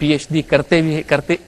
PhD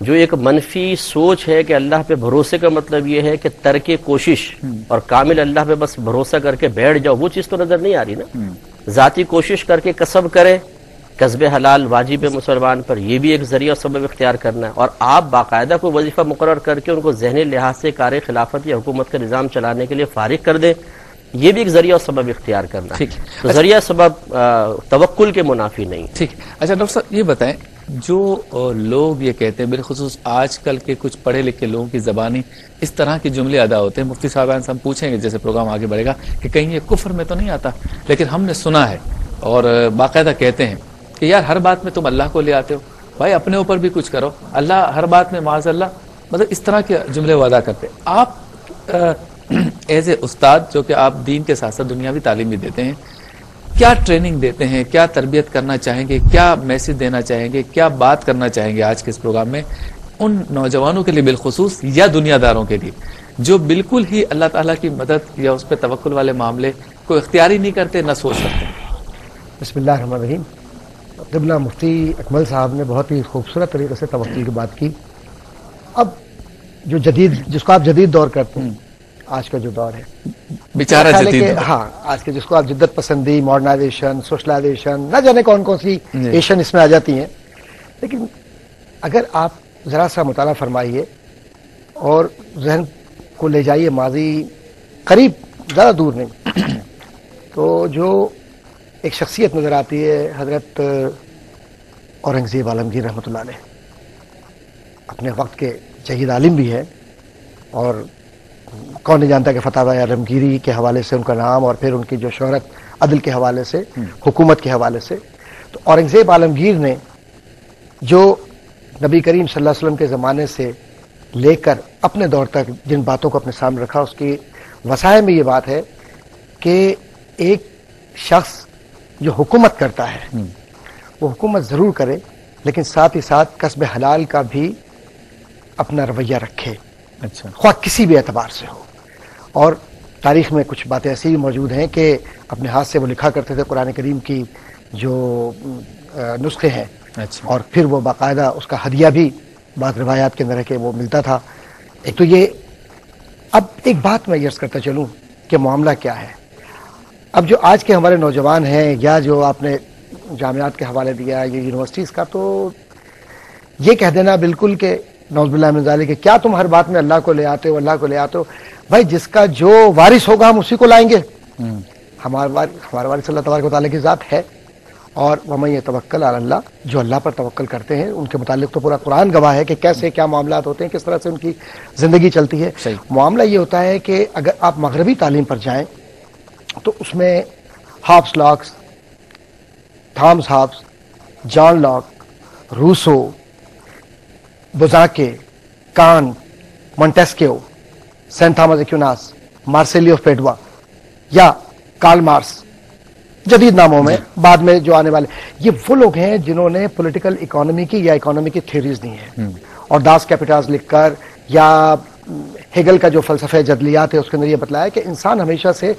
جو ایک منفی سوچ ہے کہ اللہ پہ بھروسے کا مطلب یہ ہے کہ ترک کوشش اور کامل اللہ پہ بس بھروسہ کر کے بیٹھ جاؤ، وہ چیز تو نظر نہیں آ رہی نا۔ ذاتی کوشش کر کے کسب کرے، کسب حلال واجب ہے مسلمان پر، یہ بھی ایک ذریعہ اور سبب اختیار کرنا ہے، اور آپ باقاعدہ کوئی وظیفہ مقرر کر کے ان کو ذہنی لحاظ سے کار خلافت یا حکومت کا نظام چلانے کے لیے فارغ کر دیں، یہ بھی ایک ذریعہ اور سبب اختیار کرنا ہے۔ تو ذریعہ سبب توکل کے منافی نہیں۔ ٹھیک۔ اچھا ڈاکٹر صاحب یہ بتائیں، جو لوگ یہ کہتے ہیں، بالخصوص آج کل کے کچھ پڑھے لکھے لوگوں کی زبانی اس طرح کے جملے ادا ہوتے ہیں، مفتی صاحبان سے ہم پوچھیں گے جیسے پروگرام آگے بڑھے گا کہ کہیں یہ کفر میں تو نہیں آتا، لیکن ہم نے سنا ہے اور باقاعدہ کہتے ہیں کہ یار ہر بات میں تم اللہ کو لے آتے ہو، بھائی اپنے اوپر بھی کچھ کرو، اللہ ہر بات میں معاذ اللہ، مطلب اس طرح کے جملے وہ ادا کرتے ہیں۔ آپ ایز اے استاد جو کہ آپ دین کے ساتھ ساتھ دنیاوی تعلیم بھی دیتے ہیں، کیا ٹریننگ دیتے ہیں، کیا تربیت کرنا چاہیں گے، کیا میسج دینا چاہیں گے، کیا بات کرنا چاہیں گے آج کے اس پروگرام میں ان نوجوانوں کے لیے بالخصوص یا دنیا داروں کے لیے جو بالکل ہی اللہ تعالیٰ کی مدد یا اس پہ توکل والے معاملے کو اختیاری نہیں کرتے، نہ سوچ سکتے؟ بسم اللہ الرحمن الرحیم۔ قبلہ مفتی اکمل صاحب نے بہت ہی خوبصورت طریقے سے توکل کی بات کی۔ اب جو جدید، جس کو آپ جدید دور کرتے ہیں، آج کا جو دور ہے بیچارہ جدید، ہاں آج کے جس کو آپ جدت پسندی، ماڈرنائزیشن، سوشلائزیشن، نہ جانے کون کون سی ایشن اس میں آ جاتی ہیں، لیکن اگر آپ ذرا سا مطالعہ فرمائیے اور ذہن کو لے جائیے ماضی قریب، زیادہ دور نہیں، تو جو ایک شخصیت نظر آتی ہے حضرت اورنگزیب عالمگیر رحمۃ اللہ علیہ، اپنے وقت کے جہید عالم بھی ہے، اور کون نہیں جانتا کہ فتح عالمگیری کے حوالے سے ان کا نام، اور پھر ان کی جو شہرت عدل کے حوالے سے، حکومت کے حوالے سے۔ تو اورنگزیب عالمگیر نے جو نبی کریم صلی اللہ علیہ وسلم کے زمانے سے لے کر اپنے دور تک جن باتوں کو اپنے سامنے رکھا، اس کی وسائل میں یہ بات ہے کہ ایک شخص جو حکومت کرتا ہے وہ حکومت ضرور کرے، لیکن ساتھ ہی ساتھ کسب حلال کا بھی اپنا رویہ رکھے، اچھا، خواہ کسی بھی اعتبار سے ہو۔ اور تاریخ میں کچھ باتیں ایسی بھی موجود ہیں کہ اپنے ہاتھ سے وہ لکھا کرتے تھے قرآن کریم کی جو نسخے ہیں، اچھا، اور پھر وہ باقاعدہ اس کا ہدیہ بھی بعض روایات کے اندر ہے کہ وہ ملتا تھا۔ ایک تو یہ، اب ایک بات میں عرض کرتا چلوں کہ معاملہ کیا ہے۔ اب جو آج کے ہمارے نوجوان ہیں، یا جو آپ نے جامعات کے حوالے دیا یا یونیورسٹیز کا، تو یہ کہہ دینا بالکل کہ نعوذ باللہ من ذالک کہ کیا تم ہر بات میں اللہ کو لے آتے ہو، اللہ کو لے آتے ہو، بھائی جس کا جو وارث ہوگا ہم اسی کو لائیں گے۔ ہمارا وارث اللہ تبارک و تعالیٰ کی ذات ہے، اور وَمَن يَتَوَکَّلْ عَلَى اللَّهِ، جو اللہ پر توکل کرتے ہیں ان کے متعلق تو پورا قرآن گواہ ہے کہ کیسے کیا معاملات ہوتے ہیں، کس طرح سے ان کی زندگی چلتی ہے۔ معاملہ یہ ہوتا ہے کہ اگر آپ مغربی تعلیم پر جائیں تو اس میں Hobbes Lockes, Thomas Hobbes, John Locke, Rousseau, بوزاکے، Kant, Montesquieu, Saint Thomas Aquinas, Marsilius of Padua یا کارل مارکس، جدید ناموں میں بعد میں جو آنے والے، یہ وہ لوگ ہیں جنہوں نے پولیٹیکل اکانومی کی یا اکانومی کی تھیوریز دی ہیں، اور داس کیپیٹاز لکھ کر، یا ہیگل کا جو فلسفہ جدلیات ہے اس کے اندر یہ بتلایا کہ انسان ہمیشہ سے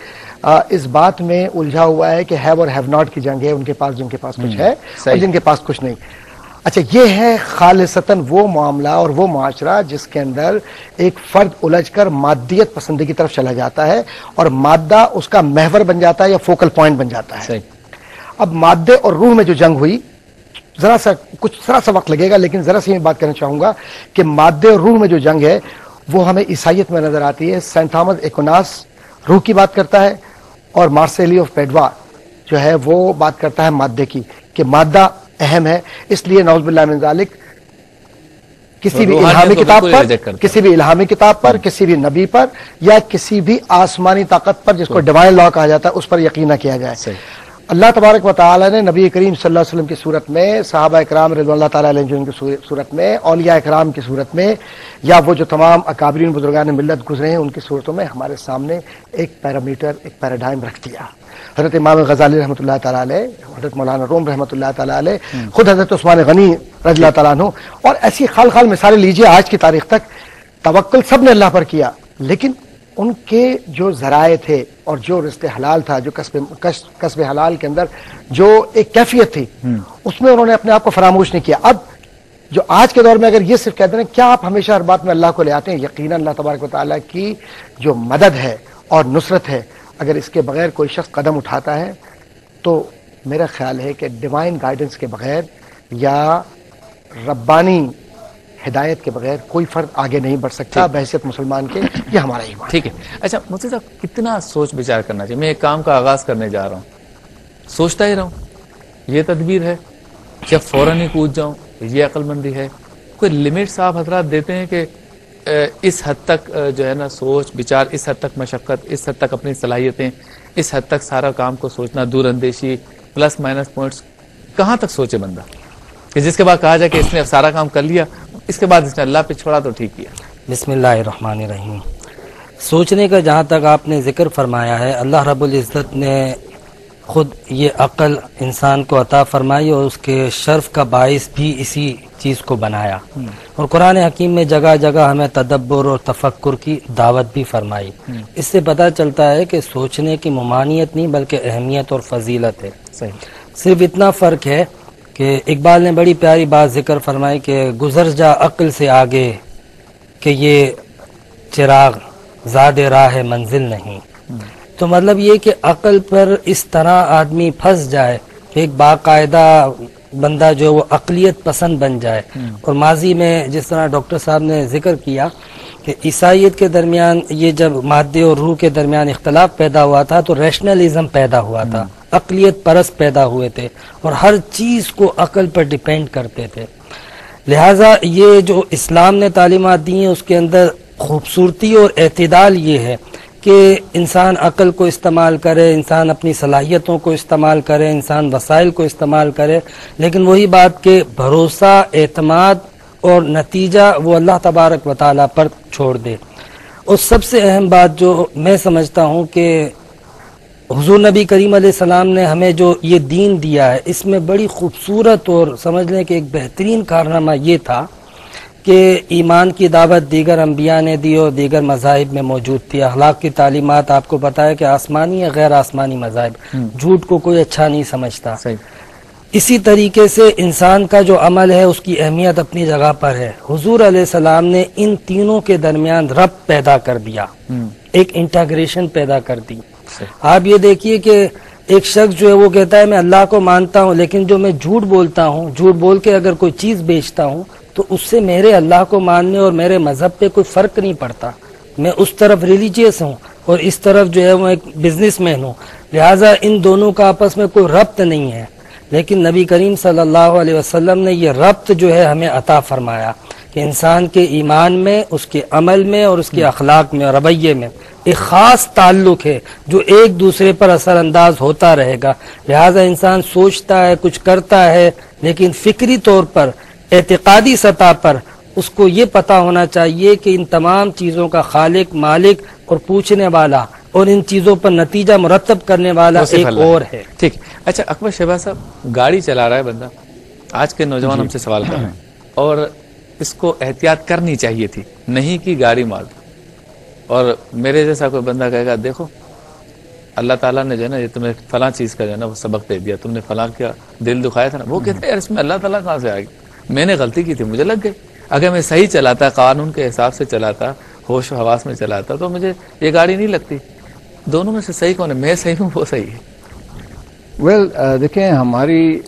اس بات میں الجھا ہوا ہے کہ ہیو اور ہیو ناٹ کی جنگ ہے، ان کے پاس جن کے پاس کچھ ہے اور جن کے پاس کچھ نہیں۔ اچھا، یہ ہے خالصتاً وہ معاملہ اور وہ معاشرہ جس کے اندر ایک فرد الجھ کر مادیت پسندی کی طرف چلا جاتا ہے، اور مادہ اس کا محور بن جاتا ہے یا فوکل پوائنٹ بن جاتا ہے۔ اب مادے اور روح میں جو جنگ ہوئی، ذرا سا وقت لگے گا، لیکن ذرا سی میں بات کرنا چاہوں گا کہ مادے اور روح میں جو جنگ ہے وہ ہمیں عیسائیت میں نظر آتی ہے۔ سینٹ تھامس ایکوناس روح کی بات کرتا ہے، اور مارسیلی آف پیڈوا جو ہے وہ بات کرتا ہے مادے کی، کہ مادہ اہم ہے۔ اس لیے نعوذ باللہ من ذالک کسی بھی الہامی کتاب پر، کسی بھی الہامی کتاب پر، کسی بھی نبی پر، یا کسی بھی آسمانی طاقت پر جس کو ڈیوائن لا کہا جاتا ہے، اس پر یقین نہ کیا جائے۔ اللہ تبارک و تعالی نے نبی کریم صلی اللہ علیہ وسلم کی صورت میں، صحابہ اکرام رضوان اللہ تعالی علیہم کی صورت میں، اولیاء اکرام کی صورت میں، یا وہ جو تمام اکابرین بزرگان ملت گزرے ہیں ان کی صورتوں میں ہمارے سامنے ایک پیرامیٹر، ایک پیراڈائم رکھ دیا۔ حضرت امام غزالی رحمۃ اللہ تعالیٰ علیہ، حضرت مولانا روم رحمۃ اللہ تعالیٰ علیہ، خود حضرت عثمان غنی رضی اللہ تعالیٰ عنہ، اور ایسی خال خال مثالیں لیجیے آج کی تاریخ تک۔ توکل سب نے اللہ پر کیا، لیکن ان کے جو ذرائع تھے اور جو رزق حلال تھا، جو کسب حلال کے اندر جو ایک کیفیت تھی، اس میں انہوں نے اپنے آپ کو فراموش نہیں کیا۔ اب جو آج کے دور میں اگر یہ صرف کہتے ہیں کیا آپ ہمیشہ ہر بات میں اللہ کو لے آتے ہیں، یقیناً اللہ تبارک و تعالیٰ کی جو مدد ہے اور نصرت ہے، اگر اس کے بغیر کوئی شخص قدم اٹھاتا ہے تو میرا خیال ہے کہ ڈیوائن گائیڈنس کے بغیر یا ربانی ہدایت کے بغیر کوئی فرد آگے نہیں بڑھ سکتا بحیثیت مسلمان کے. یہ ہمارا ایمان. ٹھیک ہے. اچھا مفتی صاحب، کتنا سوچ بچار کرنا چاہیے؟ میں ایک کام کا آغاز کرنے جا رہا ہوں، سوچتا ہی رہوں یہ تدبیر ہے، جب فوراً ہی کود جاؤں یہ عقل مندی ہے؟ کوئی لمٹس آپ حضرات دیتے ہیں کہ اس حد تک جو ہے نا سوچ بچار، اس حد تک مشقت، اس حد تک اپنی صلاحیتیں، اس حد تک سارا کام کو سوچنا، دور اندیشی، پلس مائنس پوائنٹس، کہاں تک سوچے بندہ کہ جس کے بعد کہا جائے کہ اس نے سارا کام کر لیا، اس کے بعد اس نے اللہ پہ چھوڑا تو ٹھیک کیا؟ بسم اللہ الرحمن الرحیم. سوچنے کا جہاں تک آپ نے ذکر فرمایا ہے، اللہ رب العزت نے خود یہ عقل انسان کو عطا فرمائی اور اس کے شرف کا باعث بھی اسی چیز کو بنایا، اور قرآن حکیم میں جگہ جگہ ہمیں تدبر اور تفکر کی دعوت بھی فرمائی. اس سے پتہ چلتا ہے کہ سوچنے کی ممانعت نہیں بلکہ اہمیت اور فضیلت ہے. صرف اتنا فرق ہے کہ اقبال نے بڑی پیاری بات ذکر فرمائی کہ گزر جا عقل سے آگے کہ یہ چراغ زاد راہ منزل نہیں. تو مطلب یہ کہ عقل پر اس طرح آدمی پھنس جائے کہ ایک باقاعدہ بندہ جو وہ عقلیت پسند بن جائے. اور ماضی میں جس طرح ڈاکٹر صاحب نے ذکر کیا کہ عیسائیت کے درمیان یہ جب مادے اور روح کے درمیان اختلاف پیدا ہوا تھا تو ریشنلزم پیدا ہوا تھا، عقلیت پرست پیدا ہوئے تھے اور ہر چیز کو عقل پر ڈیپینڈ کرتے تھے. لہٰذا یہ جو اسلام نے تعلیمات دی ہیں اس کے اندر خوبصورتی اور اعتدال یہ ہے کہ انسان عقل کو استعمال کرے، انسان اپنی صلاحیتوں کو استعمال کرے، انسان وسائل کو استعمال کرے، لیکن وہی بات کہ بھروسہ، اعتماد اور نتیجہ وہ اللہ تبارک و تعالیٰ پر چھوڑ دے. اور سب سے اہم بات جو میں سمجھتا ہوں کہ حضور نبی کریم علیہ السلام نے ہمیں جو یہ دین دیا ہے، اس میں بڑی خوبصورت اور سمجھ لیں کہ ایک بہترین کارنامہ یہ تھا کہ ایمان کی دعوت دیگر انبیاء نے دی اور دیگر مذاہب میں موجود تھی. اخلاق کی تعلیمات آپ کو پتہ ہے کہ آسمانی یا غیر آسمانی مذاہب، جھوٹ کو کوئی اچھا نہیں سمجھتا. اسی طریقے سے انسان کا جو عمل ہے اس کی اہمیت اپنی جگہ پر ہے. حضور علیہ السلام نے ان تینوں کے درمیان ربط پیدا کر دیا، ایک انٹیگریشن پیدا کر دی. آپ یہ دیکھیے کہ ایک شخص جو ہے وہ کہتا ہے میں اللہ کو مانتا ہوں، لیکن جو میں جھوٹ بولتا ہوں، جھوٹ بول کے اگر کوئی چیز بیچتا ہوں تو اس سے میرے اللہ کو ماننے اور میرے مذہب پہ کوئی فرق نہیں پڑتا. میں اس طرف ریلیجیس ہوں اور اس طرف جو ہے وہ ایک بزنس مین ہوں، لہٰذا ان دونوں کا آپس میں کوئی ربط نہیں ہے. لیکن نبی کریم صلی اللہ علیہ وسلم نے یہ ربط جو ہے ہمیں عطا فرمایا کہ انسان کے ایمان میں، اس کے عمل میں اور اس کے اخلاق میں اور رویے میں ایک خاص تعلق ہے جو ایک دوسرے پر اثر انداز ہوتا رہے گا. لہٰذا انسان سوچتا ہے، کچھ کرتا ہے، لیکن فکری طور پر، اعتقادی سطح پر اس کو یہ پتہ ہونا چاہیے کہ ان تمام چیزوں کا خالق، مالک اور پوچھنے والا اور ان چیزوں پر نتیجہ مرتب کرنے والا ایک اور ہے. ٹھیک. اچھا اکبر شہباز صاحب، گاڑی چلا رہا ہے بندہ، آج کے نوجوان ہم سے سوال کر رہے ہیں اور اس کو احتیاط کرنی چاہیے تھی، نہیں کی گاڑی مار دو. اور میرے جیسا کوئی بندہ کہے گا دیکھو اللہ تعالیٰ نے جو ہے نا یہ تمہیں فلاں چیز کا جو ہے نا وہ سبق دے دیا، تم نے فلاں کیا دل دکھایا تھا نا، وہ کہتے ہیں یار اس میں اللہ تعالیٰ کہاں سے آ گئی، میں نے غلطی کی تھی مجھے لگ گئی. اگر میں صحیح چلاتا، قانون کے حساب سے چلاتا، ہوش و حواس میں چلاتا تو مجھے یہ گاڑی نہیں لگتی. دونوں میں سے صحیح کون ہے؟ میں صحیح ہوں وہ صحیح ہے؟ دیکھیں ہماری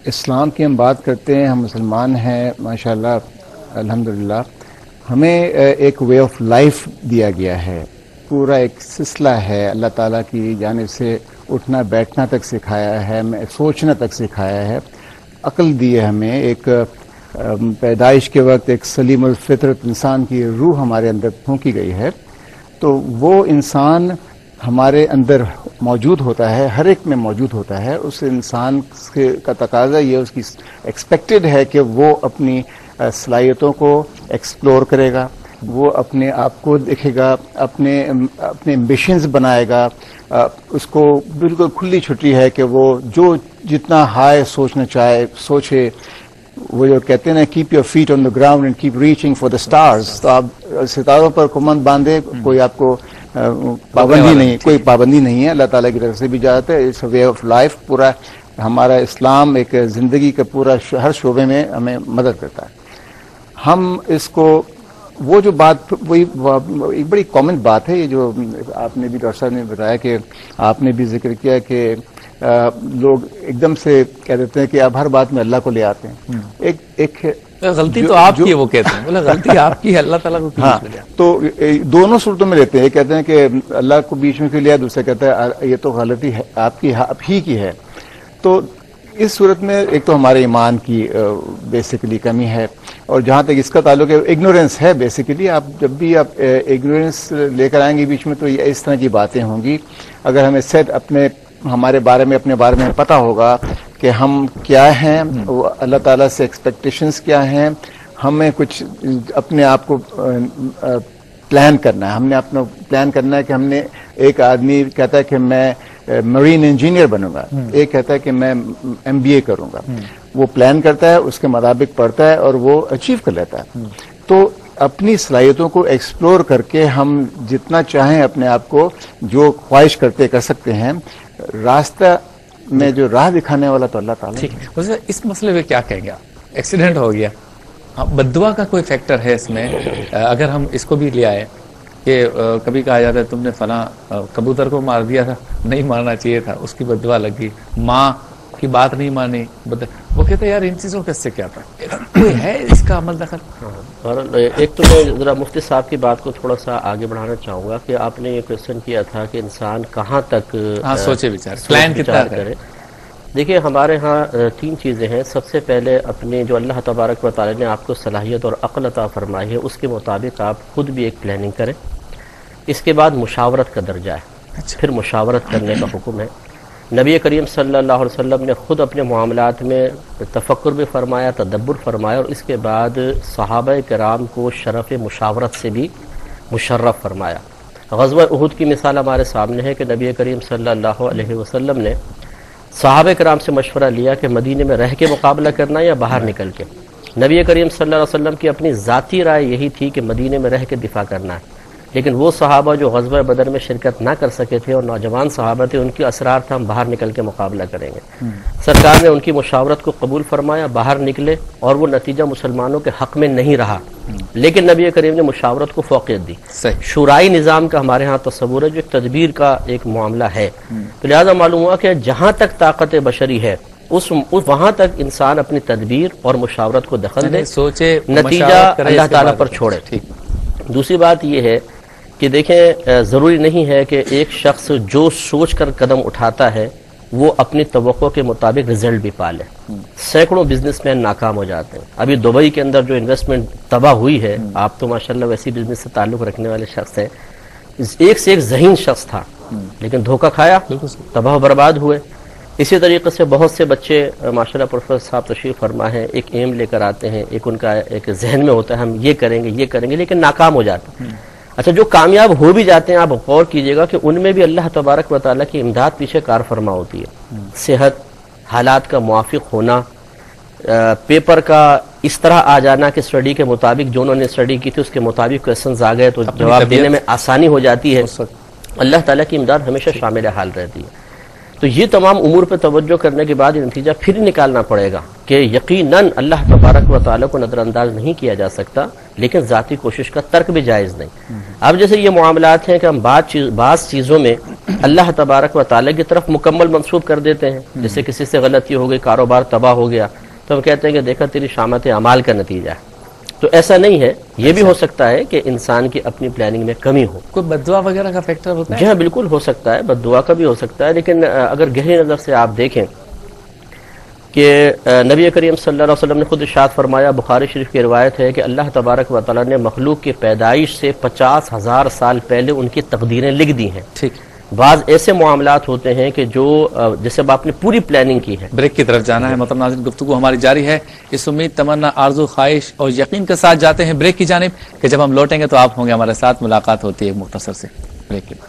اسلام کی ہم بات کرتے ہیں، ہم مسلمان ہیں ماشاءاللہ الحمدللہ. ہمیں ایک وے آف لائف دیا گیا ہے، پورا ایک سلسلہ ہے اللہ تعالیٰ کی جانب سے. اٹھنا بیٹھنا تک سکھایا ہے، سوچنا تک سکھایا ہے، عقل دی ہے ہمیں. ایک پیدائش کے وقت ایک سلیم الفطرت انسان کی روح ہمارے اندر پھونکی گئی ہے. تو وہ انسان ہمارے اندر موجود ہوتا ہے، ہر ایک میں موجود ہوتا ہے. اس انسان کا تقاضا یہ اس کی ایکسپیکٹڈ ہے کہ وہ اپنی صلاحیتوں کو ایکسپلور کرے گا، وہ اپنے آپ کو دیکھے گا، اپنے ایمبیشنز بنائے گا. اس کو بالکل کھلی چھٹی ہے کہ وہ جو جتنا ہائی سوچنا چاہے سوچے. وہ جو کہتے ہیں نا keep your feet on the ground and keep reaching for the stars. تو آپ ستاروں پر کمند باندھے، کوئی آپ کو پابندی نہیں، کوئی پابندی نہیں ہے، اللہ تعالیٰ کی طرف سے بھی اجازت ہے. It's a way of life. پورا ہمارا اسلام ایک زندگی کا پورا ہر شعبے میں ہمیں مدد کرتا ہے. ہم اس کو وہ جو بات وہی ایک بڑی کامن بات ہے، یہ جو آپ نے بھی ڈاکٹر صاحب نے بتایا کہ آپ نے بھی ذکر کیا کہ لوگ ایک دم سے کہہ دیتے ہیں کہ اب ہر بات میں اللہ کو لے آتے ہیں. ایک غلطی تو آپ کی ہے وہ کہتے ہیں، بولے غلطی آپ کی ہے، اللہ تعالیٰ کو ہاں، تو دونوں صورتوں میں لیتے ہیں. ایک کہتے ہیں کہ اللہ کو بیچ میں کیوں لیا، دوسرا کہتا ہے یہ تو غلطی ہے آپ ہی کی ہے. تو اس صورت میں ایک تو ہمارے ایمان کی بیسیکلی کمی ہے، اور جہاں تک اس کا تعلق ہے اگنورینس ہے. بیسیکلی آپ جب بھی آپ اگنورینس لے کر آئیں گے بیچ میں تو یہ اس طرح کی باتیں ہوں گی. اگر ہمیں سیٹ اپنے بارے میں پتہ ہوگا کہ ہم کیا ہیں، اللہ تعالیٰ سے ایکسپیکٹیشنز کیا ہیں، ہمیں کچھ اپنے آپ کو پلان کرنا ہے. ہم نے اپنا پلان کرنا ہے کہ ہم نے، ایک آدمی کہتا ہے کہ میں مرین انجینئر بنوں گا، ایک کہتا ہے کہ میں MBA کروں گا. وہ پلان کرتا ہے، اس کے مطابق پڑھتا ہے اور وہ اچیو کر لیتا ہے. تو اپنی صلاحیتوں کو ایکسپلور کر کے ہم جتنا چاہیں اپنے آپ کو جو خواہش کرتے کر سکتے ہیں. راستہ میں جو راہ دکھانے والا تو اللہ تعالیٰ. ٹھیک، اس مسئلے میں کیا کہیں گے آپ؟ ایکسیڈنٹ ہو گیا، بد دعا کا کوئی فیکٹر ہے اس میں؟ اگر ہم اس کو بھی لے آئے کہ کبھی کہا جاتا ہے تم نے فلاں کبوتر کو مار دیا تھا، نہیں مارنا چاہیے تھا، اس کی بد دعا لگ گئی، ماں کی بات نہیں مانی، وہ کہتے ہیں یار ان چیزوں کا اس سے کیا تھا، کوئی ہے اس کا عمل دخل؟ اور ایک تو میں ذرا مفتی صاحب کی بات کو تھوڑا سا آگے بڑھانا چاہوں گا کہ آپ نے یہ کویشچن کیا تھا کہ انسان کہاں تک سوچے بچار پلان کتنا کرے. دیکھیے ہمارے ہاں 3 چیزیں ہیں. سب سے پہلے اپنے جو اللہ تبارک و تعالی نے آپ کو صلاحیت اور عقل عطا فرمائی ہے اس کے مطابق آپ خود بھی ایک پلاننگ کریں. اس کے بعد مشاورت کا درجہ ہے، پھر مشاورت کرنے کا حکم ہے. نبی کریم صلی اللہ علیہ وسلم نے خود اپنے معاملات میں تفکر بھی فرمایا، تدبر فرمایا، اور اس کے بعد صحابہ کرام کو شرف مشاورت سے بھی مشرف فرمایا. غزوہ احد کی مثال ہمارے سامنے ہے کہ نبی کریم صلی اللہ علیہ وسلم نے صحابہ کرام سے مشورہ لیا کہ مدینے میں رہ کے مقابلہ کرنا یا باہر نکل کے. نبی کریم صلی اللہ علیہ وسلم کی اپنی ذاتی رائے یہی تھی کہ مدینے میں رہ کے دفاع کرنا ہے، لیکن وہ صحابہ جو غزوہ بدر میں شرکت نہ کر سکے تھے اور نوجوان صحابہ تھے، ان کی اصرار تھا ہم باہر نکل کے مقابلہ کریں گے. سرکار نے ان کی مشاورت کو قبول فرمایا، باہر نکلے، اور وہ نتیجہ مسلمانوں کے حق میں نہیں رہا، لیکن نبی کریم نے مشاورت کو فوقیت دی. شورائی نظام کا ہمارے ہاں تصور ہے جو ایک تدبیر کا ایک معاملہ ہے. تو لہٰذا معلوم ہوا کہ جہاں تک طاقت بشری ہے وہاں تک انسان اپنی تدبیر اور مشاورت کو دخل دے، سوچے، نتیجہ اللہ تعالیٰ پر چھوڑے. دوسری بات یہ ہے کہ دیکھیں ضروری نہیں ہے کہ ایک شخص جو سوچ کر قدم اٹھاتا ہے وہ اپنی توقع کے مطابق رزلٹ بھی پا لے. سینکڑوں بزنس مین ناکام ہو جاتے ہیں. ابھی دبئی کے اندر جو انویسٹمنٹ تباہ ہوئی ہے، آپ تو ماشاءاللہ ویسی بزنس سے تعلق رکھنے والے شخص ہیں، ایک سے ایک ذہین شخص تھا لیکن دھوکہ کھایا، تباہ و برباد ہوئے. اسی طریقے سے بہت سے بچے ماشاءاللہ پروفیسر صاحب تشریف فرما ہیں، ایک ایم لے کر آتے ہیں، ایک ان کا ایک ذہن میں ہوتا ہے ہم یہ کریں گے لیکن ناکام ہو جاتے ہیں. اچھا، جو کامیاب ہو بھی جاتے ہیں آپ غور کیجئے گا کہ ان میں بھی اللہ تبارک و تعالیٰ کی امداد پیچھے کار فرما ہوتی ہے. صحت، حالات کا موافق ہونا، پیپر کا اس طرح آ جانا کہ اسٹڈی کے مطابق جو انہوں نے اسٹڈی کی تھی اس کے مطابق کویشچنز آ گئے تو جواب دینے میں آسانی ہو جاتی ہے. اللہ تعالیٰ کی امداد ہمیشہ شامل حال رہتی ہے. تو یہ تمام امور پہ توجہ کرنے کے بعد نتیجہ پھر نکالنا پڑے گا کہ یقیناً اللہ تبارک و تعالیٰ کو نظر انداز نہیں کیا جا سکتا، لیکن ذاتی کوشش کا ترک بھی جائز نہیں. اب جیسے یہ معاملات ہیں کہ ہم بعض چیزوں میں اللہ تبارک و تعالیٰ کی طرف مکمل منسوب کر دیتے ہیں. جیسے کسی سے غلطی ہو گئی، کاروبار تباہ ہو گیا، تو ہم کہتے ہیں کہ دیکھا تیری شامت اعمال کا نتیجہ ہے. تو ایسا نہیں ہے، یہ بھی ہو سکتا ہے کہ انسان کی اپنی پلاننگ میں کمی ہو. کوئی بد دعا وغیرہ کا فیکٹر ہوتا ہے؟ جی ہاں، بالکل ہو سکتا ہے، بد دعا کا بھی ہو سکتا ہے. لیکن اگر گہری نظر سے آپ دیکھیں کہ نبی کریم صلی اللہ علیہ وسلم نے خود ارشاد فرمایا، بخاری شریف کی روایت ہے کہ اللہ تبارک و تعالیٰ نے مخلوق کی پیدائش سے 50,000 سال پہلے ان کی تقدیریں لکھ دی ہیں. ٹھیک. بعض ایسے معاملات ہوتے ہیں کہ جو جیسے آپ نے پوری پلاننگ کی ہے. بریک کی طرف جانا ہے. محترم ناظرین، گفتگو ہماری جاری ہے اس امید، تمنا، آرزو، خواہش اور یقین کے ساتھ جاتے ہیں بریک کی جانب کہ جب ہم لوٹیں گے تو آپ ہوں گے ہمارے ساتھ. ملاقات ہوتی ہے مختصر سے بریک کے بعد.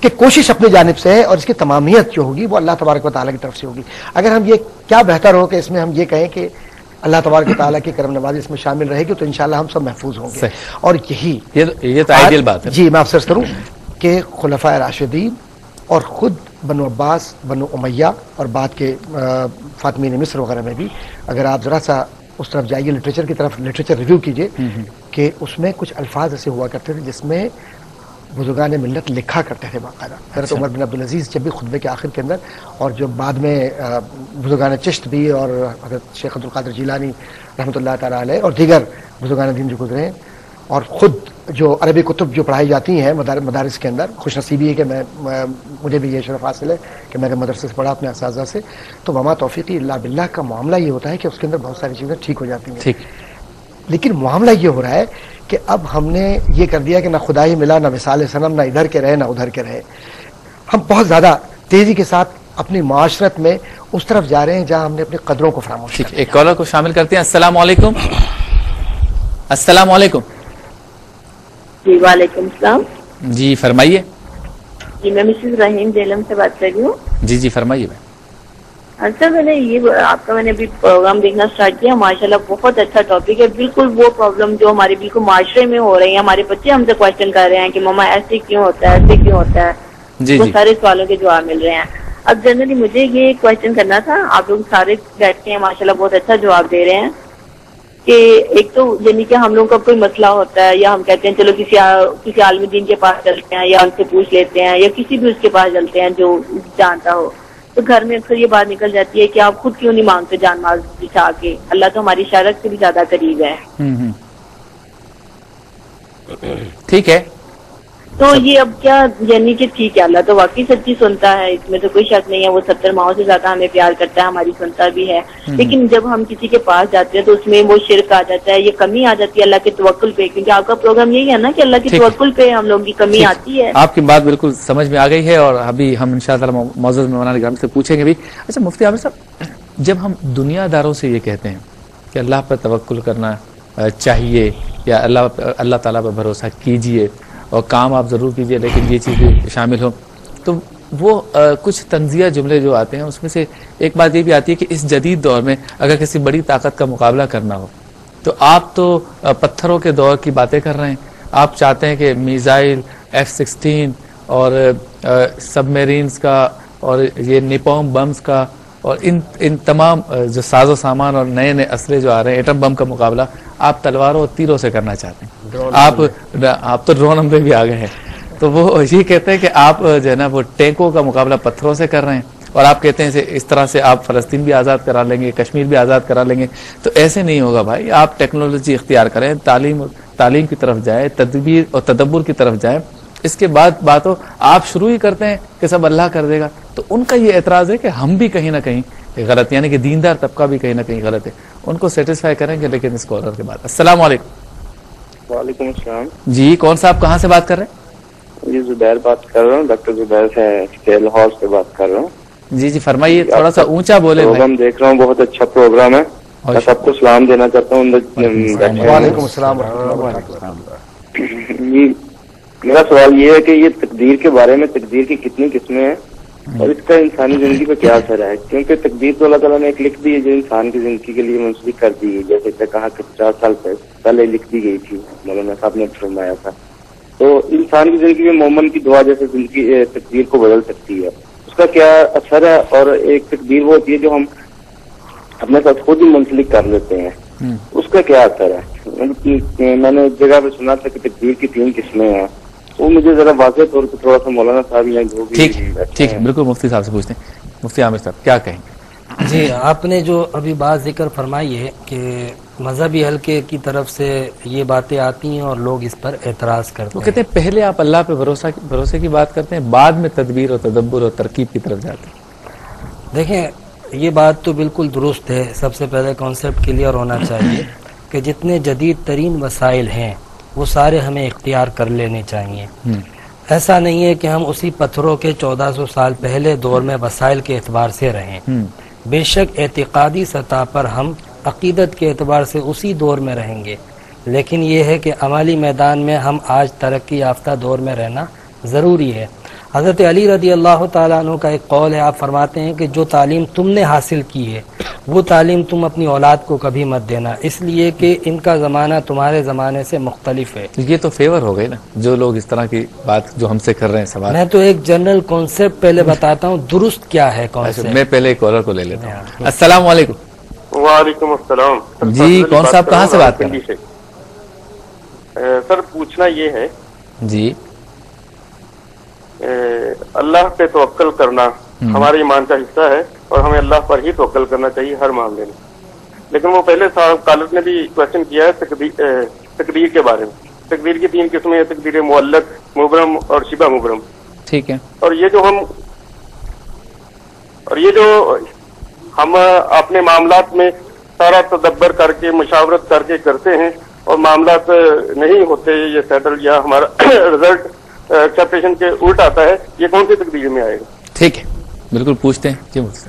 کہ کوشش اپنی جانب سے ہے اور اس کی تمامیت جو ہوگی وہ اللہ تبارک و تعالیٰ کی طرف سے ہوگی. اگر ہم یہ کیا بہتر ہو کہ اس میں ہم یہ کہیں کہ اللہ تبارک و تعالیٰ کی کرم نوازی اس میں شامل رہے گی تو انشاءاللہ ہم سب محفوظ ہوں گے. اور یہی یہ تو آئیڈیل بات ہے. جی میں افسوس کروں کہ خلفائے راشدین اور خود بنو عباس، بنو امیہ اور بعد کے فاطمین مصر وغیرہ میں بھی اگر آپ ذرا سا اس طرف جائیے لٹریچر کی طرف، لٹریچر ریویو کیجئے کہ اس میں کچھ الفاظ ایسے ہوا کرتے تھے جس میں بزرگان ملت لکھا کرتے تھے باقاعدہ. حضرت عمر بن عبدالعزیز جب بھی خطبے کے آخر کے اندر، اور جو بعد میں بزرگان چشت بھی اور حضرت شیخ عبدالقادر جیلانی رحمۃ اللہ تعالیٰ علیہ اور دیگر بزرگان دین جو گزرے ہیں، اور خود جو عربی کتب جو پڑھائی جاتی ہیں مدارس کے اندر، خوش نصیبی ہے کہ مجھے بھی یہ شرف حاصل ہے کہ میں نے مدرسے سے پڑھا اپنے اساتذہ سے، تو وما توفیقی الا باللہ کا معاملہ یہ ہوتا ہے کہ اس کے اندر بہت ساری چیزیں ٹھیک ہو جاتی ہیں. لیکن معاملہ یہ ہو رہا ہے کہ اب ہم نے یہ کر دیا کہ نہ خدا ہی ملا، نہ مثال صنم، نہ ادھر کے رہے نہ ادھر کے رہے. ہم بہت زیادہ تیزی کے ساتھ اپنی معاشرت میں اس طرف جا رہے ہیں جہاں ہم نے اپنی قدروں کو فراموش کیا. ایک کالر کو شامل کرتے ہیں. السلام علیکم. السلام علیکم. جی وعلیکم السلام. جی فرمائیے. جی میں مسز رحیم جیلم سے بات کر رہی ہوں. جی فرمائیے. سر میں نے یہ آپ کا میں نے ابھی پروگرام دیکھنا اسٹارٹ کیا، ماشاءاللہ بہت اچھا ٹاپک ہے. بالکل وہ پرابلم جو ہمارے بالکل معاشرے میں ہو رہی ہیں، ہمارے بچے ہم سے کوشچن کر رہے ہیں کہ ماما ایسے کیوں ہوتا ہے، ایسے کیوں ہوتا ہے، وہ سارے سوالوں کے جواب مل رہے ہیں. اب جنرلی مجھے یہ کوشچن کرنا تھا، آپ لوگ سارے بیٹھتے ہیں ماشاءاللہ بہت اچھا جواب دے رہے ہیں کہ ایک تو یعنی کہ ہم لوگوں کا کوئی مسئلہ ہوتا ہے یا ہم کہتے ہیں چلو کسی عالم دین کے پاس چلتے ہیں یا ان سے پوچھ لیتے ہیں یا کسی بھی اس کے پاس چلتے ہیں جو جانتا ہو، تو گھر میں اکثر یہ بات نکل جاتی ہے کہ آپ خود کیوں نہیں مانگتے جان مال بچا کے، اللہ تو ہماری شرک سے بھی زیادہ قریب ہے. ٹھیک ہے، تو یہ اب کیا یعنی کہ ٹھیک ہے اللہ تو واقعی سچی سنتا ہے، اس میں تو کوئی شک نہیں ہے، وہ 70 ماؤں سے زیادہ ہمیں پیار کرتا ہے، ہماری سنتا بھی ہے. لیکن جب ہم کسی کے پاس جاتے ہیں تو اس میں وہ شرک آ جاتا ہے، یہ کمی آ جاتی ہے اللہ کے توکل پہ، کیونکہ آپ کا پروگرام یہی ہے نا کہ اللہ کے توکل پہ ہم لوگوں کی کمی آتی ہے. آپ کی بات بالکل سمجھ میں آ گئی ہے اور ابھی ہم انشاءاللہ معزز مہمان کرام سے پوچھیں گے بھی. اچھا مفتی عامر صاحب، جب ہم دنیا داروں سے یہ کہتے ہیں کہ اللہ پر توکل کرنا چاہیے یا اللہ تعالیٰ پر بھروسہ کیجئے اور کام آپ ضرور کیجئے لیکن یہ چیز بھی شامل ہو، تو وہ کچھ تنزیہ جملے جو آتے ہیں اس میں سے ایک بات یہ بھی آتی ہے کہ اس جدید دور میں اگر کسی بڑی طاقت کا مقابلہ کرنا ہو تو آپ تو پتھروں کے دور کی باتیں کر رہے ہیں، آپ چاہتے ہیں کہ میزائل F-16 اور سب میرینز کا اور یہ نیپوم بمز کا اور ان تمام جو ساز و سامان اور نئے نئے اسلحے جو آ رہے ہیں، ایٹم بم کا مقابلہ آپ تلواروں اور تیروں سے کرنا چاہتے ہیں. آپ تو ڈرون حملے بھی آ گئے ہیں، تو وہ یہ کہتے ہیں کہ آپ جو ہے نا وہ ٹینکوں کا مقابلہ پتھروں سے کر رہے ہیں اور آپ کہتے ہیں اس طرح سے آپ فلسطین بھی آزاد کرا لیں گے، کشمیر بھی آزاد کرا لیں گے. تو ایسے نہیں ہوگا بھائی، آپ ٹیکنالوجی اختیار کریں، تعلیم کی طرف جائیں، تدبیر اور تدبر کی طرف جائیں. اس کے بعد باتوں آپ شروع ہی کرتے ہیں کہ سب اللہ کر دے گا. تو ان کا یہ اعتراض ہے کہ ہم بھی کہیں نہ کہیں غلط، یعنی کہ دیندار طبقہ بھی کہیں نہ کہیں غلط ہے. ان کو سیٹسفائی کریں گے لیکن اس کالر کے بعد. السلام علیکم. وعلیکم السلام. جی کون صاحب کہاں سے بات کر رہے ہیں؟ جی زبیر بات کر رہا ہوں، ڈاکٹر زبیر سے لاہور سے بات کر رہا ہوں. جی فرمائیے، تھوڑا سا اونچا بولے. پروگرام دیکھ رہا ہوں، بہت اچھا پروگرام ہے. میں سب کو سلام دینا چاہتا ہوں. وعلیکم السلام. جی میرا سوال یہ ہے کہ یہ تقدیر کے بارے میں، تقدیر کی کتنی قسمیں ہیں اور اس کا انسانی زندگی پہ کیا اثر ہے؟ کیونکہ تقدیر تو اللہ تعالیٰ نے ایک لکھ دی ہے جو انسان کی زندگی کے لیے منسلک کر دی ہے، جیسے کہ کہا کہ 50 سال پہلے لکھ دی گئی تھی، مولانا صاحب نے فرمایا تھا. تو انسان کی زندگی میں مومن کی دعا جیسے زندگی تقدیر کو بدل سکتی ہے، اس کا کیا اثر ہے؟ اور ایک تقدیر وہ ہوتی ہے جو ہم اپنے ساتھ خود ہی منسلک کر لیتے ہیں، اس کا کیا اثر ہے؟ میں نے ایک جگہ پہ سنا تھا کہ تقدیر کی 3 قسمیں ہیں، وہ مجھے ذرا واضح طور پر تھوڑا سا مولانا صاحب یا جو بھی. ٹھیک ہے، بالکل مفتی صاحب سے پوچھتے ہیں. مفتی عامر صاحب کیا کہیں گے؟ جی آپ نے جو ابھی بات ذکر فرمائی ہے کہ مذہبی حلقے کی طرف سے یہ باتیں آتی ہیں اور لوگ اس پر اعتراض کرتے ہیں. وہ کہتے ہیں پہلے آپ اللہ پہ بھروسے کی بات کرتے ہیں، بعد میں تدبیر اور تدبر اور ترکیب کی طرف جاتے ہیں. دیکھیں یہ بات تو بالکل درست ہے. سب سے پہلے کانسیپٹ کلیئر ہونا چاہیے کہ جتنے جدید ترین وسائل ہیں وہ سارے ہمیں اختیار کر لینے چاہیے. ایسا نہیں ہے کہ ہم اسی پتھروں کے 1400 سال پہلے دور میں وسائل کے اعتبار سے رہیں. بے شک اعتقادی سطح پر ہم عقیدت کے اعتبار سے اسی دور میں رہیں گے، لیکن یہ ہے کہ عملی میدان میں ہم آج ترقی یافتہ دور میں رہنا ضروری ہے. حضرت علی رضی اللہ تعالیٰ عنہ کا ایک قول ہے، آپ فرماتے ہیں کہ جو تعلیم تم نے حاصل کی ہے وہ تعلیم تم اپنی اولاد کو کبھی مت دینا، اس لیے کہ ان کا زمانہ تمہارے زمانے سے مختلف ہے۔ یہ تو فیور ہو گئی نا، جو لوگ اس طرح کی بات جو ہم سے کر رہے ہیں سوال۔ میں تو ایک جنرل کانسیپٹ پہلے بتاتا ہوں درست کیا ہے کانسیپٹ۔ میں پہلے ایک کالر کو لے لیتا ہوں۔ السلام علیکم۔ وعلیکم السلام جی کون صاحب کہاں سے بات کر رہے ہیں؟ سر پوچھنا یہ ہے جی، اللہ پہ توکل کرنا ہمارے ایمان کا حصہ ہے اور ہمیں اللہ پر ہی توکل کرنا چاہیے ہر معاملے میں، لیکن وہ پہلے کالر نے بھی کوشچن کیا ہے تقدیر کے بارے میں۔ تقدیر کی 3 قسمیں ہیں، تقدیر معلق، مبرم اور شبہ مبرم۔ ٹھیک ہے، اور یہ جو ہم اپنے معاملات میں سارا تدبر کر کے مشاورت کر کے کرتے ہیں اور معاملات نہیں ہوتے، یہ سیٹل یا ہمارا رزلٹ ایکسپیکٹیشن کے الٹ آتا ہے، یہ کون سی تقدیر میں آئے گا؟ ٹھیک ہے، بالکل پوچھتے ہیں جی مجھ سے۔